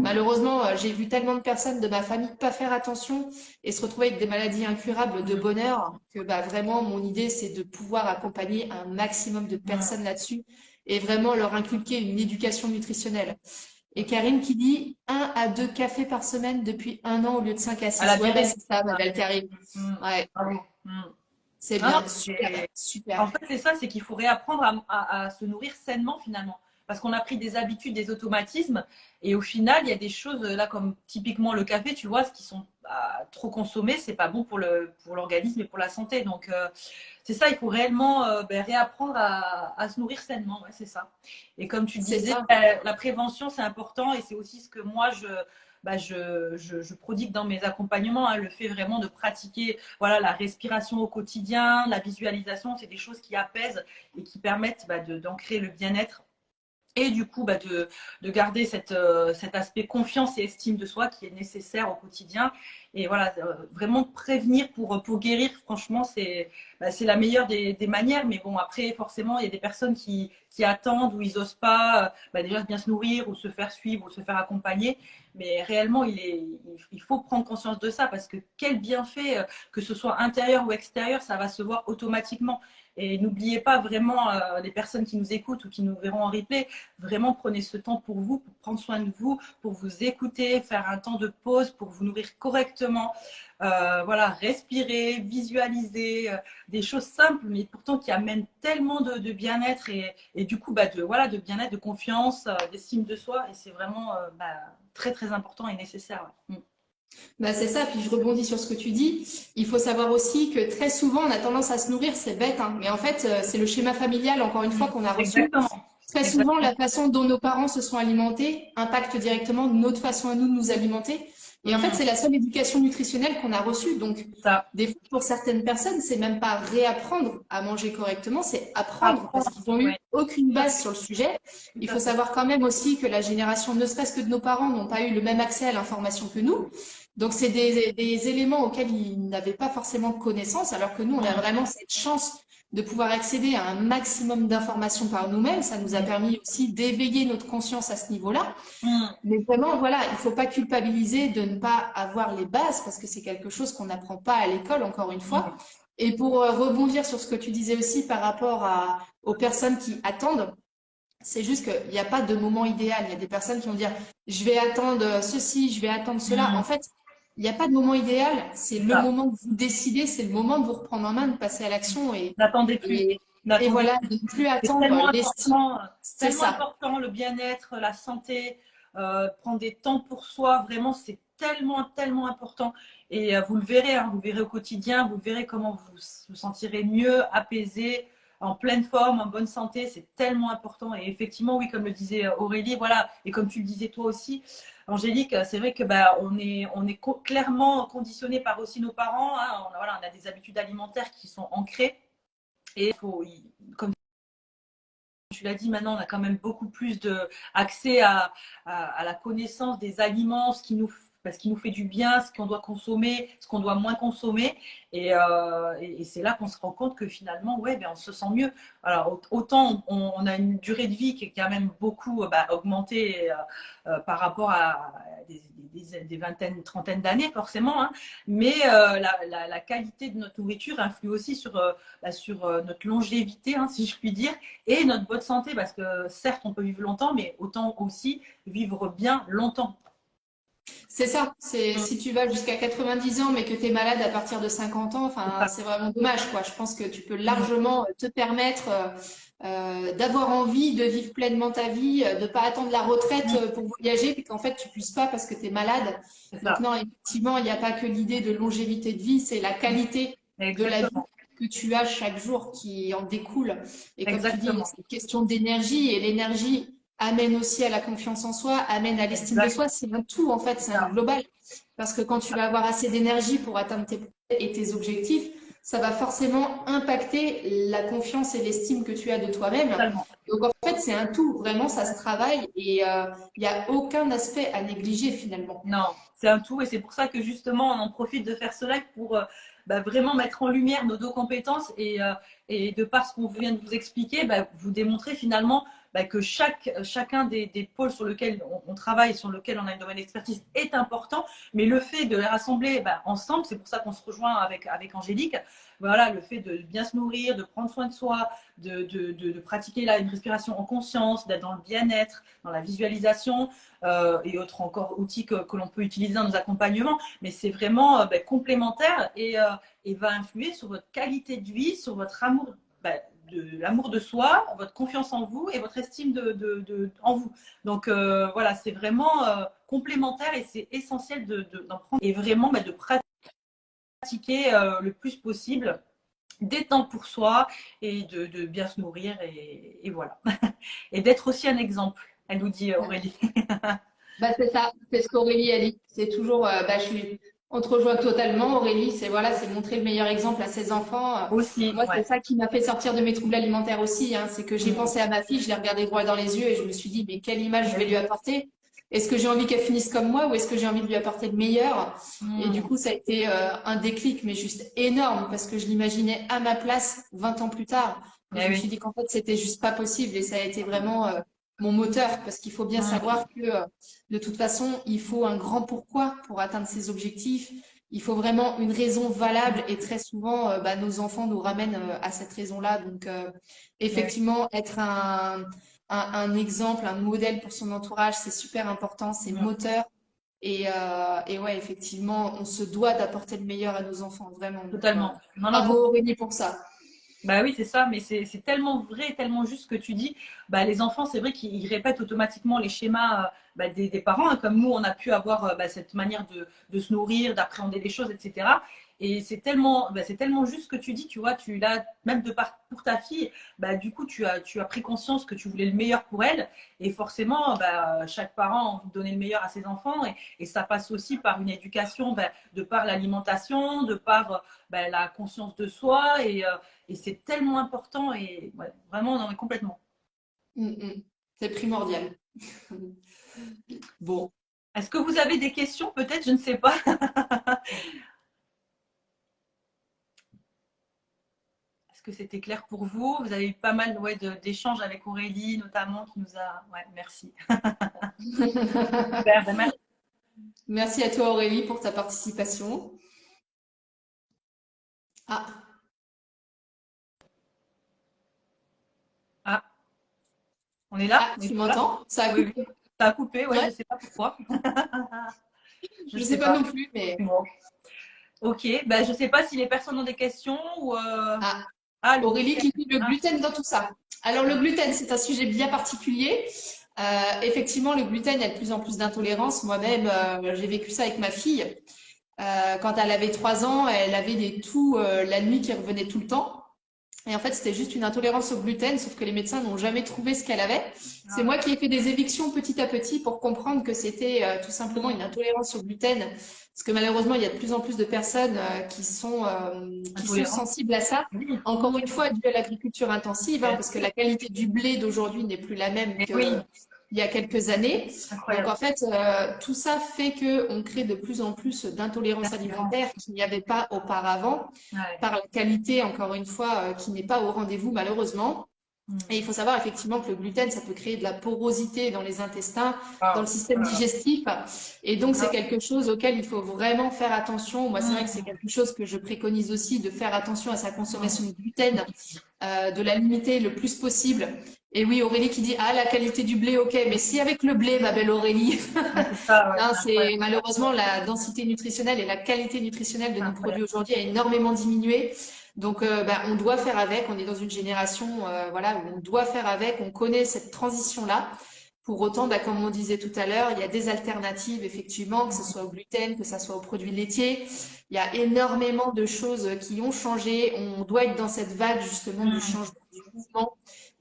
malheureusement, j'ai vu tellement de personnes de ma famille pas faire attention et se retrouver avec des maladies incurables de Mm. bonheur que bah, vraiment, mon idée, c'est de pouvoir accompagner un maximum de Mm. personnes là-dessus et vraiment leur inculquer une éducation nutritionnelle. Et Karine qui dit 1 à 2 cafés par semaine depuis 1 an au lieu de 5 à 6. À la Ouais, bah, durée. c'est ça, ma Ouais. belle Karine. Mm. Ouais, Bravo. Mm. c'est Non, non, bien. Super, en super. fait, c'est ça, c'est qu'il faut réapprendre à se nourrir sainement finalement. Parce qu'on a pris des habitudes, des automatismes, et au final, il y a des choses, là, comme typiquement le café, tu vois, ce qui sont trop consommés, c'est pas bon pour l'organisme et pour la santé. Donc, c'est ça, il faut réellement réapprendre à se nourrir sainement, ouais, c'est ça. Et comme tu C'est disais, ça. la prévention, c'est important, et c'est aussi ce que moi, je prodigue dans mes accompagnements, hein, le fait vraiment de pratiquer voilà, la respiration au quotidien, la visualisation, c'est des choses qui apaisent et qui permettent d'ancrer le bien-être et du coup de garder cet aspect confiance et estime de soi qui est nécessaire au quotidien. Et voilà, vraiment prévenir pour guérir, franchement, c'est la meilleure des manières. Mais bon, après, forcément, il y a des personnes qui attendent ou ils n'osent pas déjà bien se nourrir ou se faire suivre ou se faire accompagner. Mais réellement, il faut prendre conscience de ça parce que quel bienfait, que ce soit intérieur ou extérieur, ça va se voir automatiquement. Et n'oubliez pas vraiment les personnes qui nous écoutent ou qui nous verront en replay, vraiment prenez ce temps pour vous, pour prendre soin de vous, pour vous écouter, faire un temps de pause, pour vous nourrir correctement. Voilà, respirer, visualiser, des choses simples, mais pourtant qui amènent tellement de bien-être et du coup voilà, de bien-être, de confiance, d'estime de soi. Et c'est vraiment très très important et nécessaire. Ouais. Bah, c'est ça, puis je rebondis sur ce que tu dis. Il faut savoir aussi que très souvent, on a tendance à se nourrir, c'est bête, hein, mais en fait, c'est le schéma familial, encore une fois, qu'on a reçu. Exactement. Très souvent, Exactement. la façon dont nos parents se sont alimentés impacte directement notre façon à nous de nous alimenter. Et en fait, c'est la seule éducation nutritionnelle qu'on a reçue. Donc, C'est ça. des fois, pour certaines personnes, c'est même pas réapprendre à manger correctement, c'est apprendre parce Apprendre. qu'ils ont eu Ouais. aucune Tout à base fait. sur le sujet. Tout Il à faut fait. savoir quand même aussi que la génération, ne serait-ce que de nos parents, n'ont pas eu le même accès à l'information que nous. Donc, c'est des éléments auxquels ils n'avaient pas forcément connaissance, alors que nous, on a vraiment cette chance de pouvoir accéder à un maximum d'informations par nous-mêmes. Ça nous a permis aussi d'éveiller notre conscience à ce niveau-là. Mm. Mais vraiment, voilà, il ne faut pas culpabiliser de ne pas avoir les bases parce que c'est quelque chose qu'on n'apprend pas à l'école, encore une fois. Mm. Et pour rebondir sur ce que tu disais aussi par rapport aux personnes qui attendent, c'est juste qu'il n'y a pas de moment idéal. Il y a des personnes qui vont dire, je vais attendre ceci, je vais attendre cela. En Mm. fait, il n'y a pas de moment idéal. C'est C'est le ça. moment que vous décidez, c'est le moment de vous reprendre en main, de passer à l'action N'attendez plus. et, et N'attendez voilà, plus. de ne plus C'est attendre l'estime. C'est tellement ça. important, le bien-être, la santé, prendre des temps pour soi, vraiment, c'est tellement, tellement important. Et vous le verrez, hein, vous le verrez au quotidien, vous verrez comment vous vous sentirez mieux, apaisé, en pleine forme, en bonne santé, c'est tellement important. Et effectivement, oui, comme le disait Aurélie, voilà, et comme tu le disais toi aussi, Angélique, c'est vrai que on est clairement conditionné par aussi nos parents. Hein, voilà, on a des habitudes alimentaires qui sont ancrées. Et comme tu l'as dit, maintenant, on a quand même beaucoup plus accès à la connaissance des aliments, ce qui nous ce qui nous fait du bien, ce qu'on doit consommer, ce qu'on doit moins consommer. Et c'est là qu'on se rend compte que finalement, ouais, ben, on se sent mieux. Alors, autant on a une durée de vie qui est quand même beaucoup augmentée par rapport à des vingtaines, trentaines d'années, forcément. Hein. Mais la qualité de notre nourriture influe aussi sur notre longévité, hein, si je puis dire, et notre bonne santé. Parce que certes, on peut vivre longtemps, mais autant aussi vivre bien longtemps. C'est ça, c'est si tu vas jusqu'à 90 ans mais que tu es malade à partir de 50 ans, enfin c'est vraiment dommage quoi. Je pense que tu peux largement te permettre d'avoir envie de vivre pleinement ta vie, de pas attendre la retraite pour voyager puis qu'en fait tu puisses pas parce que tu es malade. C'est Donc ça. non, effectivement, il n'y a pas que l'idée de longévité de vie, c'est la qualité de la vie Exactement. que tu as chaque jour qui en découle. Et comme tu dis, Exactement. c'est une question d'énergie et l'énergie amène aussi à la confiance en soi, amène à l'estime de Exact. soi. C'est un tout, en fait, c'est un global. Parce que quand tu vas avoir assez d'énergie pour atteindre tes projets et tes objectifs, ça va forcément impacter la confiance et l'estime que tu as de toi-même. Totalement. Donc, en fait, c'est un tout. Vraiment, ça se travaille et il n'y a aucun aspect à négliger finalement. Non, c'est un tout et c'est pour ça que justement on en profite de faire ce live pour vraiment mettre en lumière nos deux compétences et de par ce qu'on vient de vous expliquer, vous démontrer finalement que chacun des pôles sur lesquels on travaille, sur lesquels on a une domaine d'expertise est important, mais le fait de les rassembler ensemble, c'est pour ça qu'on se rejoint avec Angélique, voilà, le fait de bien se nourrir, de prendre soin de soi, de pratiquer une respiration en conscience, d'être dans le bien-être, dans la visualisation, et autres encore outils que l'on peut utiliser dans nos accompagnements, mais c'est vraiment complémentaire et va influer sur votre qualité de vie, sur votre amour, de l'amour de soi, votre confiance en vous et votre estime en vous. Donc voilà, c'est vraiment complémentaire et c'est essentiel d'en prendre et vraiment de pratiquer le plus possible des temps pour soi et de bien se nourrir et voilà. Et d'être aussi un exemple, elle nous dit Aurélie. C'est ça, c'est ce qu'Aurélie a dit. C'est toujours, on te rejoint totalement, Aurélie. C'est voilà, c'est montrer le meilleur exemple à ses enfants. Aussi, Moi, c'est ouais. ça qui m'a fait sortir de mes troubles alimentaires aussi. Hein. C'est que j'ai pensé à ma fille, je l'ai regardée droit dans les yeux et je me suis dit, mais quelle image je vais lui apporter? Est-ce que j'ai envie qu'elle finisse comme moi ou est-ce que j'ai envie de lui apporter le meilleur? Et du coup, ça a été un déclic, mais juste énorme parce que je l'imaginais à ma place 20 ans plus tard. Et je me suis Oui. dit qu'en fait, c'était juste pas possible et ça a été vraiment mon moteur parce qu'il faut bien savoir que de toute façon, il faut un grand pourquoi pour atteindre ses objectifs. Il faut vraiment une raison valable et très souvent, nos enfants nous ramènent à cette raison-là. Donc, effectivement, être un exemple, un modèle pour son entourage, c'est super important, c'est moteur. Et ouais, effectivement, on se doit d'apporter le meilleur à nos enfants, vraiment. Donc, Totalement. Non, non, bravo Aurélie pour ça. bah oui, c'est ça, mais c'est tellement vrai, tellement juste ce que tu dis. Les enfants, c'est vrai qu'ils répètent automatiquement les schémas des parents, hein, comme nous, on a pu avoir cette manière de se nourrir, d'appréhender les choses, etc. Et c'est tellement juste ce que tu dis, tu vois, tu l'as même pour ta fille, du coup, tu as pris conscience que tu voulais le meilleur pour elle, et forcément, chaque parent a envie de donner le meilleur à ses enfants, et ça passe aussi par une éducation, de par l'alimentation, de par la conscience de soi, et c'est tellement important et ouais, vraiment, non, mais complètement. Mm, mm. C'est primordial. Bon. Est-ce que vous avez des questions peut-être? Je ne sais pas. Est-ce que c'était clair pour vous? Vous avez eu pas mal d'échanges avec Aurélie notamment qui nous a... Ouais, merci. Super, merci. Merci à toi Aurélie pour ta participation. Ah, Ah, on est là? ah, On est tu là? m'entends? Ça a Oui, coupé. oui. Ça a coupé, ouais, je ne Ouais, sais pas pourquoi. Je je ne sais sais pas pas. non plus, mais Bon. Ok, je ne sais pas si les personnes ont des questions ou... ah, Ah, le Aurélie gluten. qui dit le Ah, gluten dans tout ça. Alors le gluten, c'est un sujet bien particulier. Effectivement, le gluten, il y a de plus en plus d'intolérance. Moi-même, j'ai vécu ça avec ma fille. Quand elle avait 3 ans, elle avait des toux la nuit qui revenaient tout le temps. Et en fait, c'était juste une intolérance au gluten, sauf que les médecins n'ont jamais trouvé ce qu'elle avait. C'est ah, moi qui ai fait des évictions petit à petit pour comprendre que c'était tout simplement une intolérance au gluten. Parce que malheureusement, il y a de plus en plus de personnes qui sont intolérant. sensibles à ça. Oui. Encore une fois, dû à l'agriculture intensive, hein, parce que la qualité du blé d'aujourd'hui n'est plus la même Et oui. il y a quelques années. Donc Incroyable. en fait, tout ça fait que on crée de plus en plus d'intolérances alimentaires qu'il n'y avait pas auparavant, Ouais. par la qualité, encore une fois, qui n'est pas au rendez-vous malheureusement. Et il Mm. faut savoir effectivement que le gluten, ça peut créer de la porosité dans les intestins, dans le Wow. système digestif. Et donc, c'est Ah, quelque chose auquel il faut vraiment faire attention. Moi, c'est vrai que c'est mm, quelque chose que je préconise aussi, de faire attention à sa consommation mm. de gluten, de la limiter le plus possible. Et oui, Aurélie qui dit, ah, la qualité du blé, ok, mais si avec le blé, ma belle Aurélie, Ah, c'est ça, ouais, non, c'est c'est incroyable. malheureusement la densité nutritionnelle et la qualité nutritionnelle de C'est nos incroyable. produits aujourd'hui a énormément diminué. Donc, bah, on doit faire avec. On est dans une génération, voilà, où on doit faire avec. On connaît cette transition-là. Pour autant, bah, comme on disait tout à l'heure, il y a des alternatives, effectivement, que ce soit au gluten, que ce soit aux produits laitiers. Il y a énormément de choses qui ont changé. On doit être dans cette vague, justement, du Mm. changement, du mouvement,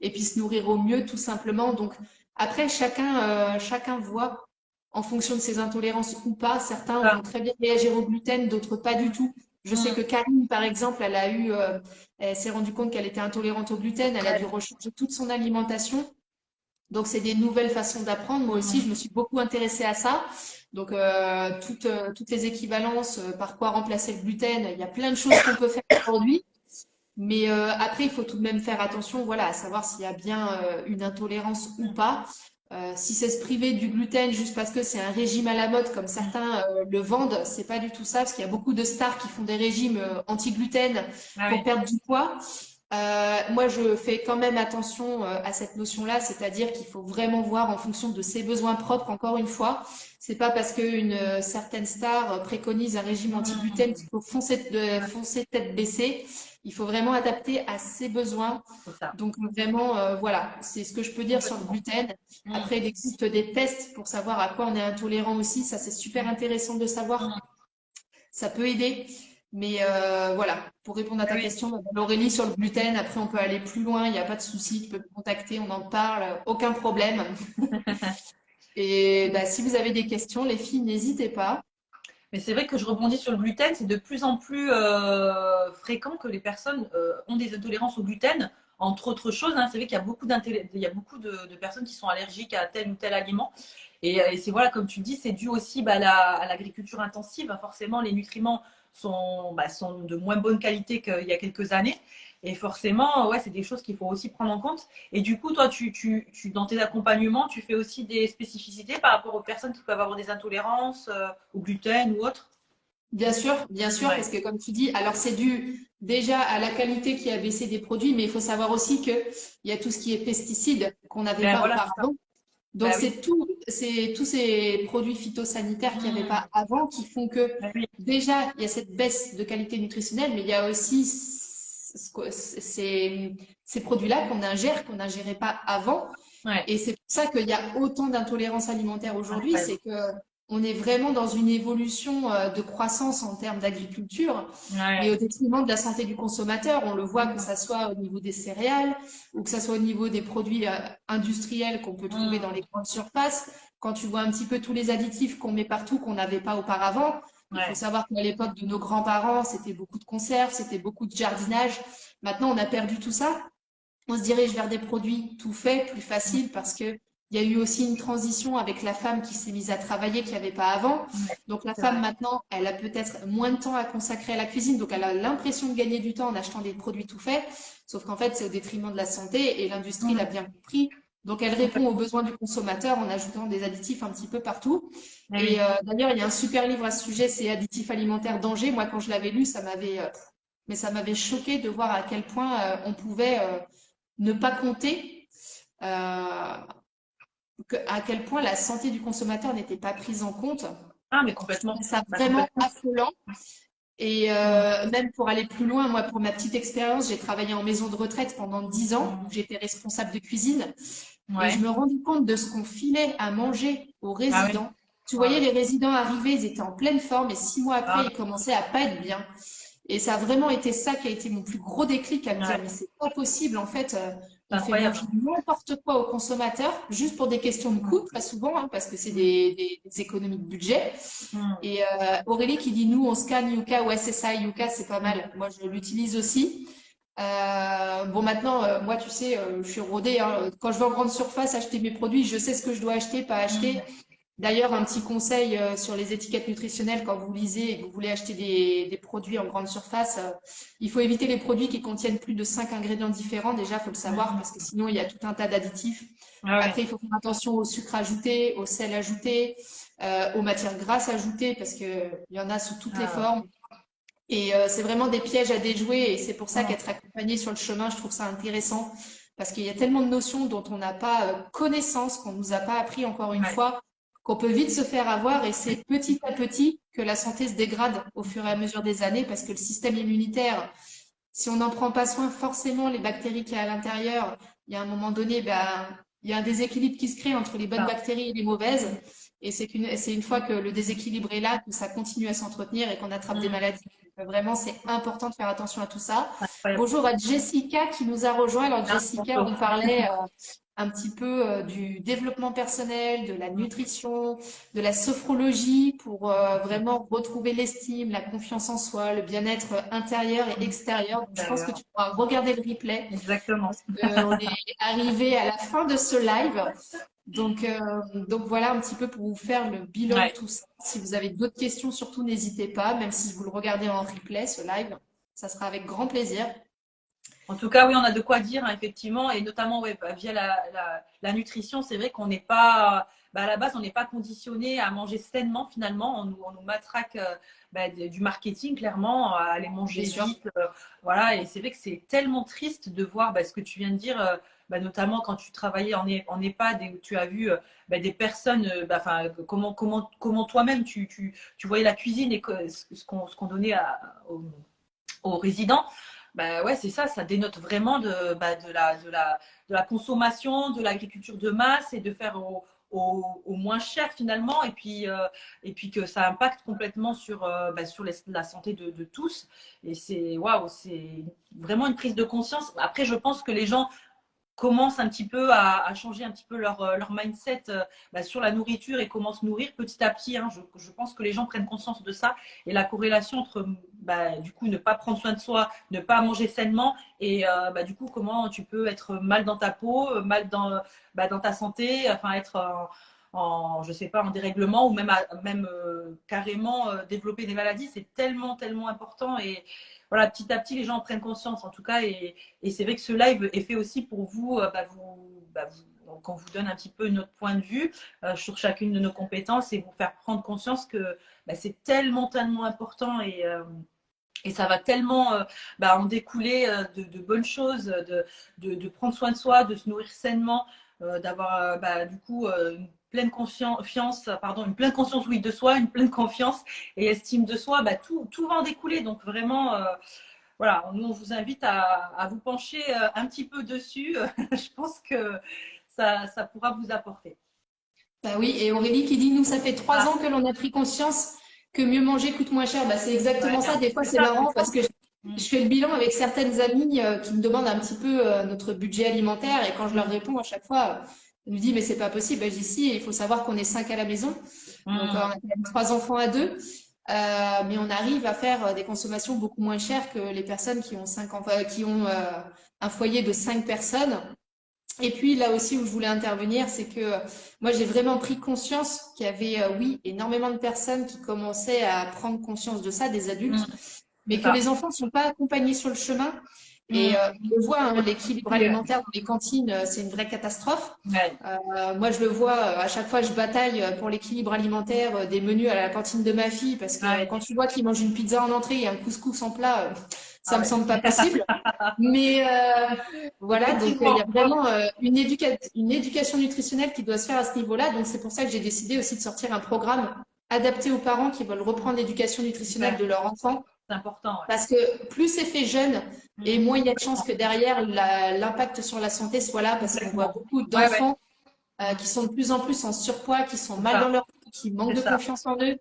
et puis se nourrir au mieux, tout simplement. Donc, après, chacun voit en fonction de ses intolérances ou pas. Certains vont Ça. très bien réagir au gluten, d'autres pas du tout. Je sais Mm. que Karine, par exemple, elle s'est rendue compte qu'elle était intolérante au gluten. Elle a dû Ouais. rechanger toute son alimentation. Donc, c'est des nouvelles façons d'apprendre. Moi aussi, je Mm. me suis beaucoup intéressée à ça. Donc, toutes les équivalences, par quoi remplacer le gluten, il y a plein de choses qu'on peut faire aujourd'hui. Mais après, il faut tout de même faire attention, voilà, à savoir s'il y a bien une intolérance ou pas. Si c'est se priver du gluten juste parce que c'est un régime à la mode, comme certains le vendent, c'est pas du tout ça, parce qu'il y a beaucoup de stars qui font des régimes anti-gluten Ah pour oui. perdre du poids. Moi, je fais quand même attention à cette notion-là, c'est-à-dire qu'il faut vraiment voir en fonction de ses besoins propres, encore une fois. C'est pas parce qu'une certaine star préconise un régime anti-gluten Mm. qu'il faut foncer tête baissée. Il faut vraiment adapter à ses besoins. C'est ça. Donc vraiment, voilà, c'est ce que je peux dire sur le Complètement. gluten. Mm. Après, il existe des tests pour savoir à quoi on est intolérant aussi. Ça, c'est super intéressant de savoir. Mm. Ça peut aider. Mais voilà, pour répondre à Ah ta oui. question, Aurélie, sur le gluten, après, on peut aller plus loin. Il n'y a pas de souci. Tu peux me contacter, on en parle. Aucun problème. Et bah, si vous avez des questions, les filles, n'hésitez pas. Mais c'est vrai que je rebondis sur le gluten, c'est de plus en plus fréquent que les personnes ont des intolérances au gluten, entre autres choses. Hein. C'est vrai qu'il y a il y a beaucoup de personnes qui sont allergiques à tel ou tel aliment. Et c'est voilà, comme tu le dis, c'est dû aussi bah, à l'agriculture intensive. Hein. Forcément, les nutriments sont de moins bonne qualité qu'il y a quelques années. Et forcément, ouais, c'est des choses qu'il faut aussi prendre en compte. Et du coup, toi, dans tes accompagnements, tu fais aussi des spécificités par rapport aux personnes qui peuvent avoir des intolérances au gluten ou autre? Bien sûr, Ouais. parce que comme tu dis, alors c'est dû déjà à la qualité qui a baissé des produits, mais il faut savoir aussi qu'il y a tout ce qui est pesticides qu'on n'avait Ben pas voilà, c'est ça. auparavant. Donc Ben oui. c'est tous ces produits phytosanitaires qu'il n'y avait Mmh. pas avant qui font que Ben oui. déjà il y a cette baisse de qualité nutritionnelle, mais il y a aussi ces produits-là qu'on n'ingérait pas avant. Ouais. Et c'est pour ça qu'il y a autant d'intolérance alimentaire aujourd'hui, Incroyable. c'est que on est vraiment dans une évolution de croissance en termes d'agriculture, mais au Ouais. détriment de la santé du consommateur. On le voit que Mmh. ça soit au niveau des céréales ou que ça soit au niveau des produits industriels qu'on peut trouver dans les Mmh. grandes surfaces. Quand tu vois un petit peu tous les additifs qu'on met partout qu'on n'avait pas auparavant, il faut Ouais. savoir qu'à l'époque de nos grands-parents, c'était beaucoup de conserves, c'était beaucoup de jardinage. Maintenant, on a perdu tout ça. On se dirige vers des produits tout faits, plus faciles, parce que il y a eu aussi une transition avec la femme qui s'est mise à travailler qu'il n'y avait pas avant. Ouais. Donc la C'est femme vrai. maintenant, elle a peut-être moins de temps à consacrer à la cuisine, donc elle a l'impression de gagner du temps en achetant des produits tout faits, sauf qu'en fait c'est au détriment de la santé et l'industrie l'a Mmh. bien compris. Donc elle répond aux Complètement. besoins du consommateur en ajoutant des additifs un petit peu partout. Eh Et oui. d'ailleurs il y a un super livre à ce sujet, c'est Additifs alimentaires danger. Moi quand je l'avais lu, ça m'avait choqué de voir à quel point on pouvait ne pas compter à quel point la santé du consommateur n'était pas prise en compte. Ah, mais Je complètement. trouvais ça Bah, vraiment complètement. affolant. Et Mmh. même pour aller plus loin, moi, pour ma petite expérience, j'ai travaillé en maison de retraite pendant 10 ans, où Mmh. j'étais responsable de cuisine. Et je Ouais. me rendais compte de ce qu'on filait à manger aux Ah oui. résidents. Tu Ouais, voyais ouais. les résidents arriver, ils étaient en pleine forme, et 6 mois après, Ah, ils commençaient à pas être bien. Et ça a vraiment été ça qui a été mon plus gros déclic, à me dire, ouais. mais c'est pas possible, en fait, C'est on fait incroyable. manger n'importe quoi aux consommateurs, juste pour des questions de coût, Mmh. très souvent, hein, parce que c'est Mmh. des économies de budget. Mmh. Et Aurélie qui dit, nous, on scanne Yuka, ouais, c'est ça, Yuka, c'est pas Mmh. mal. Moi, je l'utilise aussi. Bon, maintenant, moi, tu sais, je suis rodée, hein. Quand je vais en grande surface acheter mes produits, je sais ce que je dois acheter, pas acheter. D'ailleurs, un petit conseil sur les étiquettes nutritionnelles quand vous lisez et que vous voulez acheter des produits en grande surface, il faut éviter les produits qui contiennent plus de 5 ingrédients différents. Déjà, il faut le savoir parce que sinon, il y a tout un tas d'additifs. Ah ouais. Après, il faut faire attention au sucre ajouté, au sel ajouté, aux matières grasses ajoutées parce que il y en a sous toutes les Ah. formes. Et c'est vraiment des pièges à déjouer et c'est pour ça Mm. qu'être accompagné sur le chemin, je trouve ça intéressant parce qu'il y a tellement de notions dont on n'a pas connaissance, qu'on nous a pas appris encore une Ouais. fois, qu'on peut vite se faire avoir et c'est petit à petit que la santé se dégrade au fur et à mesure des années parce que le système immunitaire, si on n'en prend pas soin, forcément les bactéries qu'il y a à l'intérieur, il y a un moment donné, ben, il y a un déséquilibre qui se crée entre les bonnes Ça. bactéries et les mauvaises. Et c'est une fois que le déséquilibre est là que ça continue à s'entretenir et qu'on attrape des Mm. maladies. Donc, vraiment, c'est important de faire attention à tout ça. Incroyable. Bonjour à Jessica qui nous a rejoint. Alors, Ah, Jessica, bonjour. on parlait un petit peu du développement personnel, de la nutrition, de la sophrologie pour vraiment retrouver l'estime, la confiance en soi, le bien-être intérieur et extérieur. Donc, je pense que D'ailleurs. tu pourras regarder le replay Exactement. parce qu'on est arrivé à la fin de ce live. Donc, donc voilà un petit peu pour vous faire le bilan de Ouais. tout ça. Si vous avez d'autres questions, surtout n'hésitez pas, même si vous le regardez en replay, ce live, ça sera avec grand plaisir. En tout cas, oui, on a de quoi dire, hein, effectivement, et notamment ouais, via la nutrition, c'est vrai qu'on n'est pas, à la base, on n'est pas conditionné à manger sainement finalement. On nous matraque du marketing, clairement, à aller Bien manger sûr. vite. Voilà, et c'est vrai que c'est tellement triste de voir ce que tu viens de dire, notamment quand tu travaillais en EHPAD et où tu as vu des personnes, comment toi-même tu voyais la cuisine et ce qu'on donnait aux résidents. Bah ouais, c'est ça, ça dénote vraiment de la consommation, de l'agriculture de masse et de faire au moins cher finalement, et puis que ça impacte complètement sur la santé de tous. Et c'est waouh, c'est vraiment une prise de conscience. Après, je pense que les gens commencent un petit peu à changer un petit peu leur mindset sur la nourriture et comment se nourrir petit à petit, hein. Je pense que les gens prennent conscience de ça et la corrélation entre du coup ne pas prendre soin de soi, ne pas manger sainement et du coup comment tu peux être mal dans ta peau, mal dans ta santé, enfin être je sais pas, en dérèglement ou même carrément développer des maladies, c'est tellement tellement important. Et voilà, petit à petit les gens en prennent conscience en tout cas. Et c'est vrai que ce live est fait aussi pour vous, donc on vous donne un petit peu notre point de vue sur chacune de nos compétences et vous faire prendre conscience que c'est tellement, tellement important et ça va tellement en découler de bonnes choses, de prendre soin de soi, de se nourrir sainement, d'avoir du coup une pleine conscience oui, de soi, une pleine confiance et estime de soi, tout va en découler. Donc vraiment, voilà, nous on vous invite à vous pencher un petit peu dessus. Je pense que ça pourra vous apporter. Bah oui, et Aurélie qui dit, nous, ça fait trois Ah, ans que l'on a pris conscience que mieux manger coûte moins cher. Bah, c'est ouais, exactement ça. Des fois, c'est c'est ça, marrant parce que Mm. je fais le bilan avec certaines amies qui me demandent un petit peu notre budget alimentaire et quand je leur réponds à chaque fois, elles me disent, mais c'est pas possible. Bah, je dis, si, il faut savoir qu'on est cinq à la maison. Donc, on a quand même trois enfants à deux. Mais on arrive à faire des consommations beaucoup moins chères que les personnes qui ont qui ont un foyer de cinq personnes. Et puis là aussi où je voulais intervenir, c'est que moi j'ai vraiment pris conscience qu'il y avait, oui, énormément de personnes qui commençaient à prendre conscience de ça, des Mm. adultes, mais C'est que ça. les enfants ne sont pas accompagnés sur le chemin. Et Mm. on le voit, hein, l'équilibre Oui, alimentaire dans les cantines, c'est une vraie catastrophe. ouais. Moi je le vois, à chaque fois je bataille pour l'équilibre alimentaire des menus à la cantine de ma fille, parce que Ouais. quand tu vois qu'ils mangent une pizza en entrée et un couscous en plat, ça Ah me ouais. semble pas possible. Mais voilà, donc il y a Effectivement. vraiment une éducation nutritionnelle qui doit se faire à ce niveau-là. Donc c'est pour ça que j'ai décidé aussi de sortir un programme adapté aux parents qui veulent reprendre l'éducation nutritionnelle Super. de leur enfant. C'est important, ouais. Parce que plus c'est fait jeune, et Mm. moins il y a de chances que derrière l'impact sur la santé soit là, parce qu'on voit Complètement. beaucoup Ouais, ouais. d'enfants Mm. qui sont de plus en plus en surpoids, qui sont C'est mal dans ça. leur vie, qui manquent C'est de ça. confiance en eux.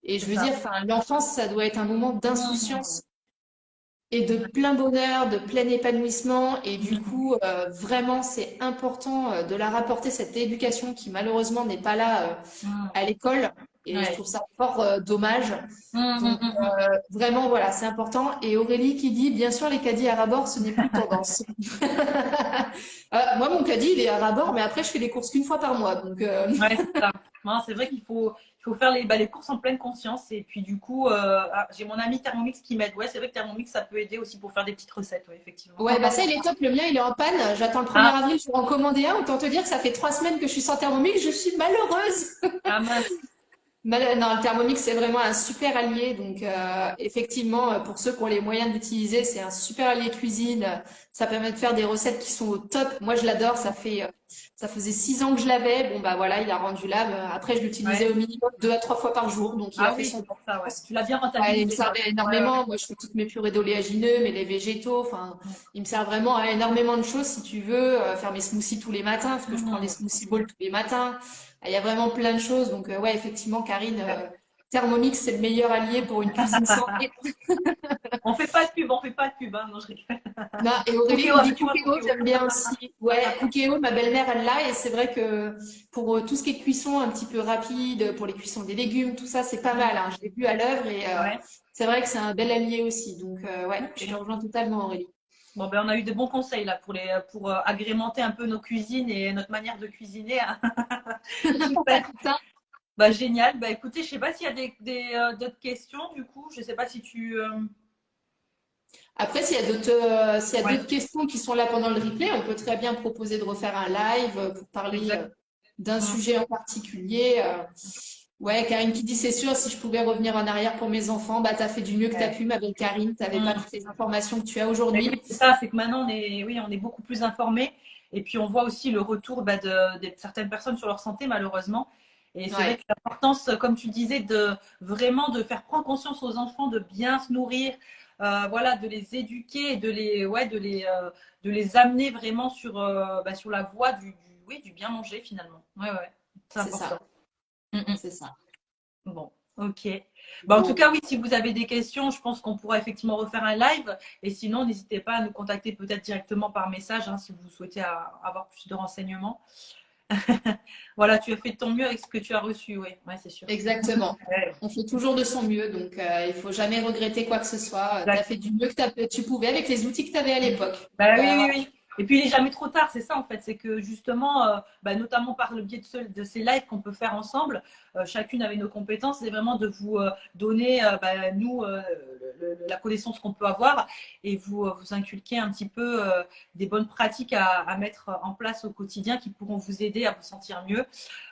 Et je C'est veux ça. dire, enfin, l'enfance, ça doit être un moment Mm. d'insouciance et de plein bonheur, de plein épanouissement. Et du Mm. coup, vraiment, c'est important de leur apporter cette éducation qui malheureusement n'est pas là Mm. à l'école. Et je Ouais. trouve ça fort dommage. Donc, Hum. vraiment, voilà, c'est important. Et Aurélie qui dit, bien sûr, les caddies à rabord, ce n'est plus tendance. Moi, mon caddie, il est à rabord, mais après, je fais les courses qu'une fois par mois. Donc, Ouais, c'est ça. Non, c'est vrai qu'il faut faire les courses en pleine conscience. Et puis, du coup, j'ai mon ami Thermomix qui m'aide. Ouais, c'est vrai que Thermomix, ça peut aider aussi pour faire des petites recettes, ouais, effectivement. ouais, bah ça, il est top. Le mien, il est en panne. J'attends le 1er Ah, avril pour en commander un. Autant te dire que ça fait 3 semaines que je suis sans Thermomix. Je suis malheureuse. ah mince. Non, le Thermomix, c'est vraiment un super allié. Donc, effectivement, pour ceux qui ont les moyens d'utiliser, c'est un super allié cuisine. Ça permet de faire des recettes qui sont au top. Moi, je l'adore. Ça faisait 6 ans que je l'avais. Bon, bah voilà, il a rendu là. Après, je l'utilisais Ouais. au minimum 2 à 3 fois par jour. Donc, il a Ah fait oui, son c'est pour ça, ouais. temps. Tu l'as bien Ouais, il me rentabilisé, quoi. servait Ouais, ouais. énormément. Moi, je fais toutes mes purées d'oléagineux, mais les végétaux. Enfin, il me sert vraiment à énormément de choses si tu veux. Faire mes smoothies tous les matins, parce que je prends des Hum. smoothie bowls tous les matins. Il y a vraiment plein de choses. Donc, ouais, effectivement, Karine, Thermomix, c'est le meilleur allié pour une cuisine santé. On fait pas de pub, on fait pas de pub, hein. Non, je rigole. Non, et Aurélie Cookéo, nous dit avec moi, Cookéo, Cookéo. j'aime bien aussi. Ouais, Cookéo, ma belle-mère, elle l'a. Et c'est vrai que pour tout ce qui est cuisson un petit peu rapide, pour les cuissons des légumes, tout ça, c'est pas mal, hein. Je l'ai vu à l'œuvre et Ouais, c'est vrai que c'est un bel allié aussi. Donc, ouais, je te ok. rejoins totalement, Aurélie. Bon, ben, on a eu de bons conseils là pour agrémenter un peu nos cuisines et notre manière de cuisiner, hein. Super. Bah, génial. Bah, écoutez, je sais pas s'il y a d'autres questions du coup. Je sais pas si tu. Après, s'il y a Ouais, d'autres questions qui sont là pendant le replay, on peut très bien proposer de refaire un live pour parler exact. d'un Mm. sujet en particulier. Ouais, Karine qui dit, c'est sûr, si je pouvais revenir en arrière pour mes enfants, bah, t'as fait du mieux que t'as Ouais. pu, ma belle Karine. T'avais pas Mm. toutes les informations que tu as Mais aujourd'hui. oui, c'est ça, c'est que maintenant on est beaucoup plus informés et puis on voit aussi le retour bah, de certaines personnes sur leur santé malheureusement. Et c'est vrai Ouais, que l'importance, comme tu disais, de vraiment de faire prendre conscience aux enfants de bien se nourrir, voilà, de les éduquer et de les amener vraiment sur la voie oui, du bien manger finalement. Ouais, ouais, c'est c'est important. ça, Mm, mm. c'est ça. Bon, ok. Bah, en tout Bon, cas, oui, si vous avez des questions, je pense qu'on pourra effectivement refaire un live. Et sinon, n'hésitez pas à nous contacter peut-être directement par message hein, si vous souhaitez avoir plus de renseignements. Voilà, tu as fait de ton mieux avec ce que tu as reçu, oui, ouais, c'est sûr. exactement. Ouais, On fait toujours de son mieux, donc il faut jamais regretter quoi que ce soit. Tu as exact. fait du mieux que tu pouvais avec les outils que tu avais à l'époque. Donc, Bah oui, oui, voilà. oui. Et puis il n'est jamais trop tard, c'est ça en fait. C'est que justement, bah, notamment par le biais de ces lives qu'on peut faire ensemble, chacune avec nos compétences, c'est vraiment de vous donner, bah, nous, la connaissance qu'on peut avoir et vous inculquer un petit peu des bonnes pratiques à mettre en place au quotidien qui pourront vous aider à vous sentir mieux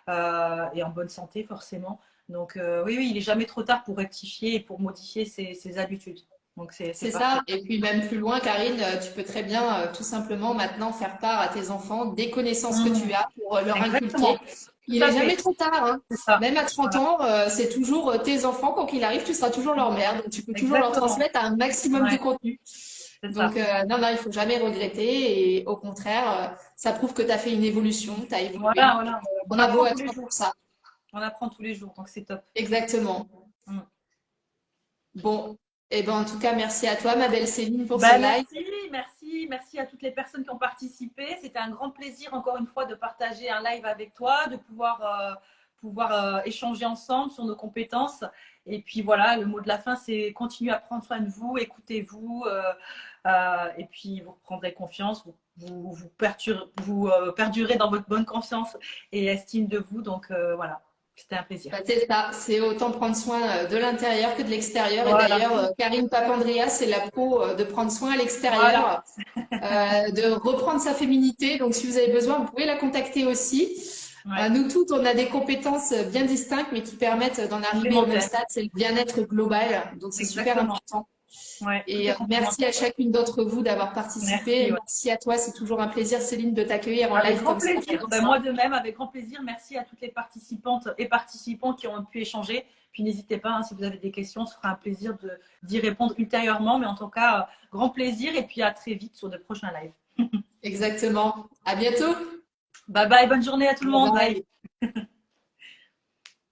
et en bonne santé forcément. Donc oui, oui, il n'est jamais trop tard pour rectifier et pour modifier ses habitudes. Donc c'est C'est ça. parfait. Et puis même plus loin, Karine, tu peux très bien tout simplement maintenant faire part à tes enfants des connaissances que tu Mmh. as pour leur Exactement, inculquer. tout Il est à jamais fait, trop tard, hein. c'est ça. Même à 30 Voilà, ans, c'est toujours tes enfants, quoi qu'il arrive, tu seras toujours leur mère. Donc tu peux toujours leur exactement, transmettre un maximum de ouais, contenu. c'est Donc ça. non, non, il faut jamais regretter. Et au contraire, ça prouve que tu as fait une évolution, tu as évolué. Voilà, Donc voilà. On bravo apprend à tous les toi jours. pour ça. On apprend tous les jours, donc c'est top. Exactement. Mm. Bon, et ben en tout cas, merci à toi, ma belle Céline, pour ce Bah, live. merci à toutes les personnes qui ont participé. C'était un grand plaisir, encore une fois, de partager un live avec toi, de pouvoir échanger ensemble sur nos compétences. Et puis voilà, le mot de la fin, c'est continuer à prendre soin de vous, écoutez-vous, et puis vous reprendrez confiance, vous perdurez dans votre bonne conscience et estime de vous. Donc voilà, c'était un plaisir. Bah, c'est ça, c'est autant prendre soin de l'intérieur que de l'extérieur. Et Voilà, d'ailleurs, Karine Papandrea, c'est la pro de prendre soin à voilà. l'extérieur, de reprendre sa féminité. Donc, si vous avez besoin, vous pouvez la contacter aussi. Ouais, Nous toutes, on a des compétences bien distinctes, mais qui permettent d'en arriver au même complémentaire. stade. C'est le bien-être global. Donc, c'est super Exactement. important. Ouais, tout Et est merci à complémentaire. chacune d'entre vous d'avoir participé. Merci. Et Ouais. merci à toi. C'est toujours un plaisir, Céline, de t'accueillir en Avec live grand comme ça. plaisir. J'adore Ben, ça. moi de même, avec grand plaisir. Merci à toutes les participantes et participants qui ont pu échanger. Puis n'hésitez pas, hein, si vous avez des questions, ce sera un plaisir d'y répondre ultérieurement. Mais en tout cas, grand plaisir et puis à très vite sur de prochains lives. Exactement. À bientôt. Bye bye, bonne journée à tout le Bye monde. Bye. bye.